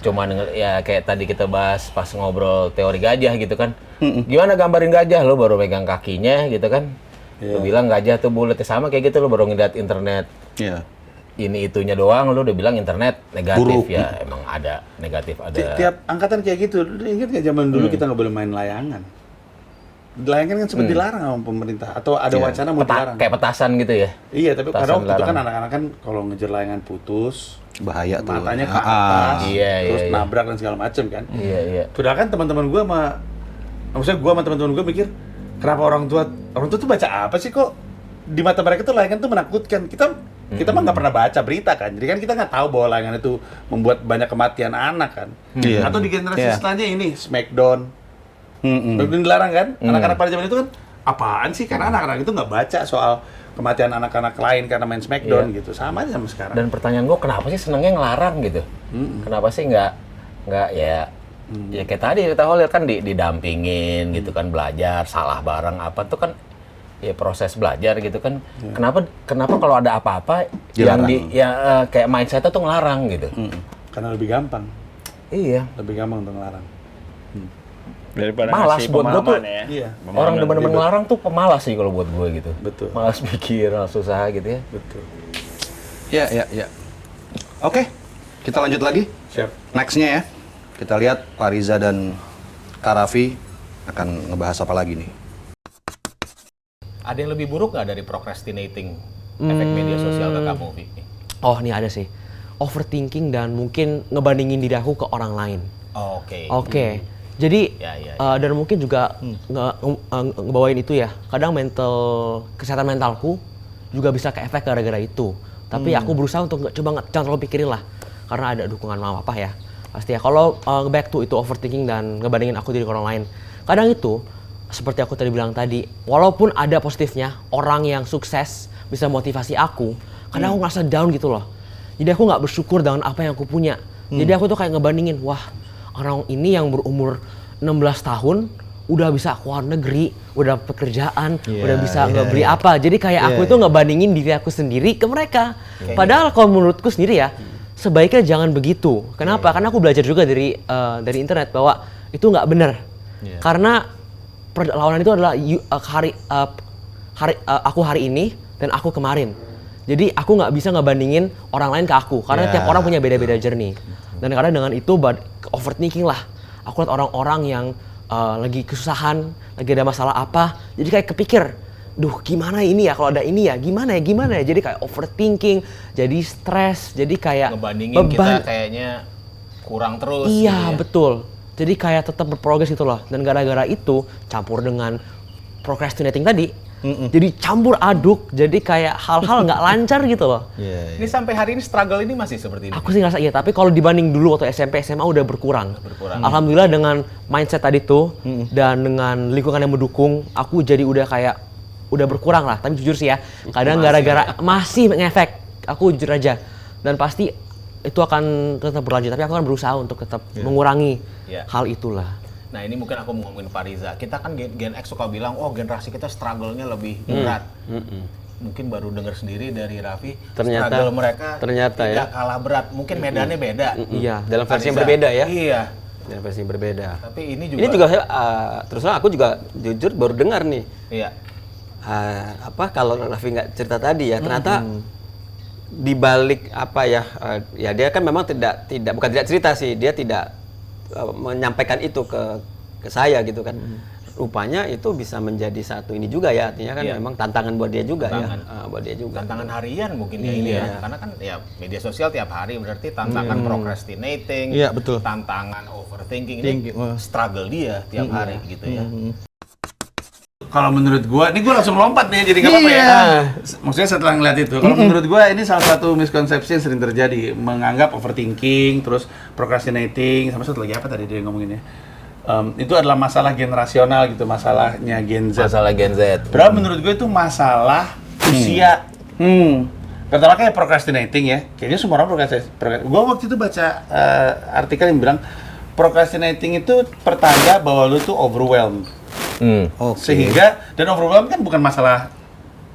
Cuman ya kayak tadi kita bahas pas ngobrol teori gajah gitu kan. Gimana gambarin gajah? Lo baru megang kakinya gitu kan. Lo bilang gajah tuh bulatnya sama kayak gitu, lo baru ngeliat internet. Iya. Ini itunya doang, lo udah bilang internet negatif. Buruk. Ya emang ada negatif, ada. Tiap angkatan kayak gitu. Lu ingat nggak zaman dulu kita nggak boleh main layangan? Layangan kan sempat dilarang sama pemerintah atau ada wacana mau dilarang. Kayak petasan gitu ya. Iya, tapi Petasan karena waktu itu kan dilarang. anak-anak kan kalau ngejar layangan putus, Bahaya tuh. matanya ke Ah, atas, Iya, terus iya. nabrak dan segala macem kan. Iya. Padahal kan teman-teman gue maksudnya gue sama teman-teman gue mikir, kenapa orang tua tuh baca apa sih kok? Di mata mereka tuh layangan tuh menakutkan. Kita mah nggak pernah baca berita kan, jadi kan kita nggak tahu bahwa layangan itu membuat banyak kematian anak kan. Iya. Atau di generasi Iya. setelahnya ini Smackdown, Smackdown dilarang kan? Anak-anak pada zaman itu kan apaan sih? Karena anak-anak itu nggak baca soal kematian anak-anak lain karena main Smackdown gitu. Sama aja sama sekarang. Dan pertanyaan gue, kenapa sih senengnya ngelarang gitu? Kenapa sih nggak ya kayak tadi kita lihat kan didampingin gitu kan, belajar salah barang apa tuh kan ya proses belajar gitu kan. Kenapa kalau ada apa-apa yang Dilarang. kayak mindsetnya tuh ngelarang gitu? Karena lebih gampang, Iya. lebih gampang untuk ngelarang. Daripada Malas ngasih buat gua tuh. pemahaman ya. Iya, Orang demen-demen ngelarang tuh pemalas sih kalau buat gue gitu. Betul. Malas mikir, malas usaha gitu ya. betul. Ya. Oke, kita lanjut lagi. Siap. Next-nya ya. Kita lihat Pak Riza dan Kak Raffi akan ngebahas apa lagi nih. Ada yang lebih buruk nggak dari procrastinating? efek media sosial ke kamu, Vicky? Oh, ini ada sih. Overthinking dan mungkin ngebandingin diri aku ke orang lain. Oke. Jadi dan mungkin juga ngebawain itu ya. Kadang kesehatan mentalku juga bisa keefek gara-gara itu. Tapi aku berusaha untuk jangan terlalu pikirin lah. Karena ada dukungan mama papa ya. Pasti ya. Kalau back to itu overthinking dan ngebandingin aku diri ke orang lain. Kadang itu seperti aku tadi bilang tadi, walaupun ada positifnya, orang yang sukses bisa motivasi aku, kadang aku ngerasa down gitu loh. Jadi aku nggak bersyukur dengan apa yang aku punya. Jadi aku tuh kayak ngebandingin, wah orang ini yang berumur 16 tahun udah bisa keluar negeri, udah pekerjaan, udah bisa beli apa. Jadi kayak aku itu ngebandingin diri aku sendiri ke mereka. Padahal kalau menurutku sendiri ya, sebaiknya jangan begitu. Kenapa? Karena aku belajar juga dari internet bahwa itu nggak benar. Karena perlawanan itu adalah aku hari ini dan aku kemarin. Jadi aku nggak bisa ngebandingin orang lain ke aku karena tiap orang punya beda-beda journey. Dan karena dengan itu overthinking lah. Aku lihat orang-orang yang lagi kesusahan, lagi ada masalah apa, jadi kayak kepikir, duh gimana ini ya kalau ada ini ya, gimana ya. Jadi kayak overthinking, jadi stres, jadi kayak ngebandingin kita kayaknya kurang terus. Iya, gitu ya. betul. Jadi kayak tetap berprogres gitu loh. Dan gara-gara itu campur dengan procrastinating tadi, jadi campur aduk, jadi kayak hal-hal nggak lancar gitu loh. Ini sampai hari ini struggle ini masih seperti ini? Aku sih ngerasa iya, tapi kalau dibanding dulu waktu SMP, SMA udah berkurang. Alhamdulillah dengan mindset tadi tuh dan dengan lingkungan yang mendukung, aku jadi udah berkurang lah. Tapi jujur sih ya, kadang gara-gara masih ngefek, aku jujur aja. Dan pasti itu akan tetap berlanjut, tapi aku akan berusaha untuk tetap mengurangi hal itulah. Nah ini mungkin aku mau ngomongin Pak Riza. Kita kan Gen X suka bilang, oh generasi kita struggle-nya lebih berat. Mungkin baru dengar sendiri dari Raffi, struggle mereka tidak kalah berat. Mungkin medannya beda. Iya, dalam versi yang berbeda ya. Iya. Dalam versi yang berbeda. Tapi ini juga terus terang aku juga jujur baru dengar nih. Iya. Kalau Raffi nggak cerita tadi ya, ternyata di balik ya dia kan memang bukan tidak cerita sih, dia tidak menyampaikan itu ke saya gitu kan. Rupanya itu bisa menjadi satu ini juga ya, artinya kan memang tantangan buat dia juga buat dia juga. Tantangan harian mungkin ya ini ya. Karena kan ya media sosial tiap hari berarti tantangan procrastinating, tantangan overthinking, ini struggle dia tiap hari gitu ya. Kalau menurut gua, ini gua langsung lompat nih, jadi nggak apa-apa ya. Maksudnya setelah ngeliat itu, kalau menurut gua ini salah satu miskonsepsi yang sering terjadi, menganggap overthinking, terus procrastinating, sama satu lagi apa tadi dia ngomonginnya? Itu adalah masalah generasional gitu, masalahnya Gen Z. Masalah Gen Z. Berarti menurut gua itu masalah usia. Pertama kayak procrastinating ya, kayaknya semua orang procrastinating. Gua waktu itu baca artikel yang bilang procrastinating itu pertanda bahwa lu tuh overwhelmed. Sehingga, dan overwhelmed kan bukan masalah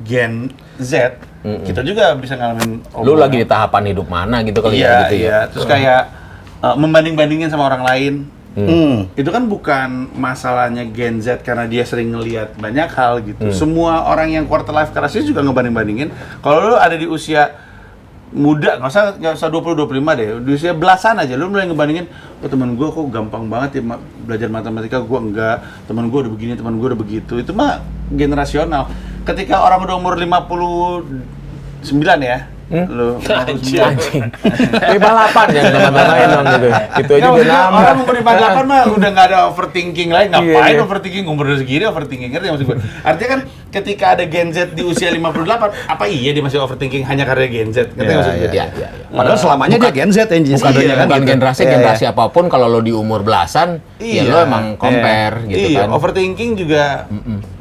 Gen Z, kita juga bisa ngalamin lu lagi di tahapan hidup mana gitu kali ya gitu ya. Terus kayak membanding-bandingin sama orang lain. Itu kan bukan masalahnya Gen Z karena dia sering ngelihat banyak hal gitu. Semua orang yang quarter life crisis juga ngebanding-bandingin. Kalau lu ada di usia muda, nggak usah 20-25 deh, di usia belasan aja lu mulai ngebandingin, oh teman gue kok gampang banget ya belajar matematika, gue enggak, teman gue udah begini, teman gue udah begitu. Itu mah generasional. Ketika orang udah umur 59 ya, lu anjing 58 ya teman-teman dong gitu. Itu aja udah lama. Orang umur 58 mah udah nggak ada overthinking lagi. Ngapain overthinking umur segini overthinking, ngerti maksud gue? Artinya kan ketika ada Gen Z di usia 58, apa iya dia masih overthinking hanya karena Gen Z? Ngerti maksud gue? Padahal selamanya dia Gen Z yang bukan generasi apapun, kalau lo di umur belasan ya lo emang compare gitu kan. Overthinking juga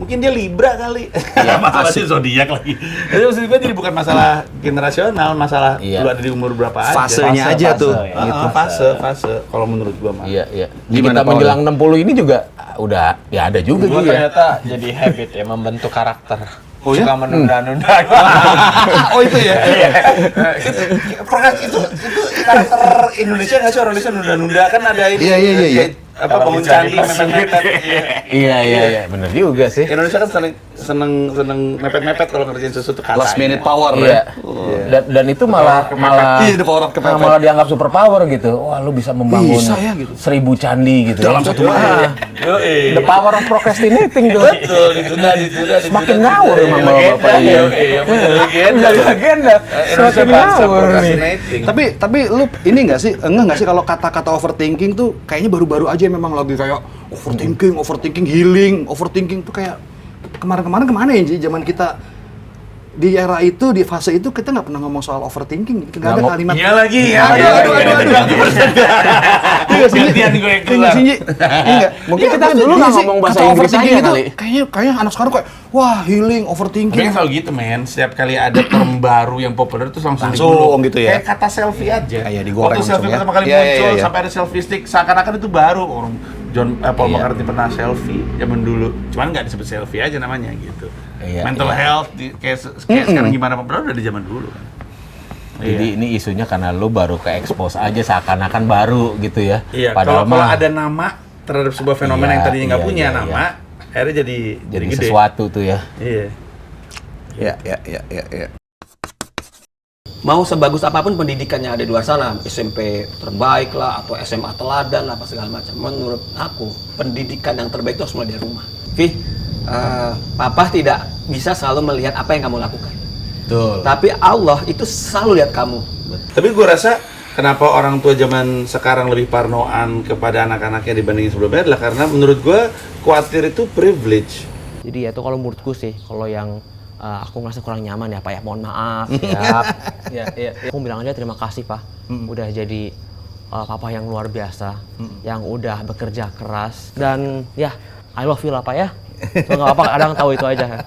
mungkin dia Libra kali. Masalah sih zodiak lagi. Jadi maksud gue jadi bukan masalah generasional, masalah lu ada di umur berapa aja. Fasenya aja tuh. Gitu. Fase kalau menurut gua mah. Iya. Kita menjelang 60 ini juga udah ya ada juga Gua gitu ya. ternyata jadi habit ya, membentuk karakter. Oh ya? Suka menunda-nunda. Oh itu ya. Itu karakter Indonesia nggak sih, orang Indonesia nunda-nunda kan ada ini. Iya. bangun candi, mepet-mepet. Iya, bener juga sih. Indonesia kan seneng mepet-mepet kalau ngerjain sesuatu katanya. Last minute power Iya. ya. Dan itu malah Iya, the power of kepepet. malah dianggap super power gitu. Wah, lu bisa membangun Bisa ya, gitu. 1000 candi gitu. Dalam satu malam. The power of procrastinating tuh. Betul, ditunda. Semakin ngawur emang bapak ini. Dari agenda. Semakin ngawur nih. Tapi lu ini nggak sih kalau kata-kata overthinking tuh kayaknya baru-baru aja memang lagi kayak overthinking healing, overthinking tuh kayak kemarin kemana ya sih zaman kita di era itu, di fase itu kita nggak pernah ngomong soal overthinking, nggak ada kalimat. Iya lagi ya. Aduh. Gantian gue yang keluar. Mungkin kita dulu nggak ngomong bahasa Inggris aja kali. Kayaknya anak sekarang kayak wah healing, Tapi overthinking. kan selalu gitu, men. Setiap kali ada term baru yang populer itu langsung gitu ya. Kayak kata selfie aja. Kayak digoreng Waktu selfie langsung ya. pertama kali Iya, muncul, iya. sampai ada selfie stick, seakan-akan itu baru. Orang Paul McCartney pernah selfie zaman dulu. Cuman nggak disebut selfie aja namanya gitu. Iya, Mental iya. health, kayak sekarang gimana populer udah di zaman dulu kan. Jadi ini isunya karena lu baru ke expose aja seakan-akan baru gitu ya. Iya, Padahal kalau mah ada nama terhadap sebuah fenomena Iya, yang tadinya nggak iya, punya iya, nama, akhirnya jadi gede. sesuatu tuh ya. Iya. Ya. Mau sebagus apapun pendidikan yang ada di luar sana, SMP terbaik lah, atau SMA teladan, apa segala macam. Menurut aku, pendidikan yang terbaik itu harus mulai dari rumah. Papa tidak bisa selalu melihat apa yang kamu lakukan. Betul. Tapi Allah itu selalu lihat kamu. Tapi gue rasa kenapa orang tua zaman sekarang lebih parnoan kepada anak-anaknya dibandingin sebelumnya adalah karena menurut gue khawatir itu privilege. Jadi ya itu kalau menurutku sih, kalau yang aku ngerasa kurang nyaman ya Pak ya, mohon maaf ya. Iya. Aku bilang aja terima kasih Pak, udah jadi papa yang luar biasa, yang udah bekerja keras dan ya I love you lah Pak ya. So nggak apa-apa, kadang tahu itu aja.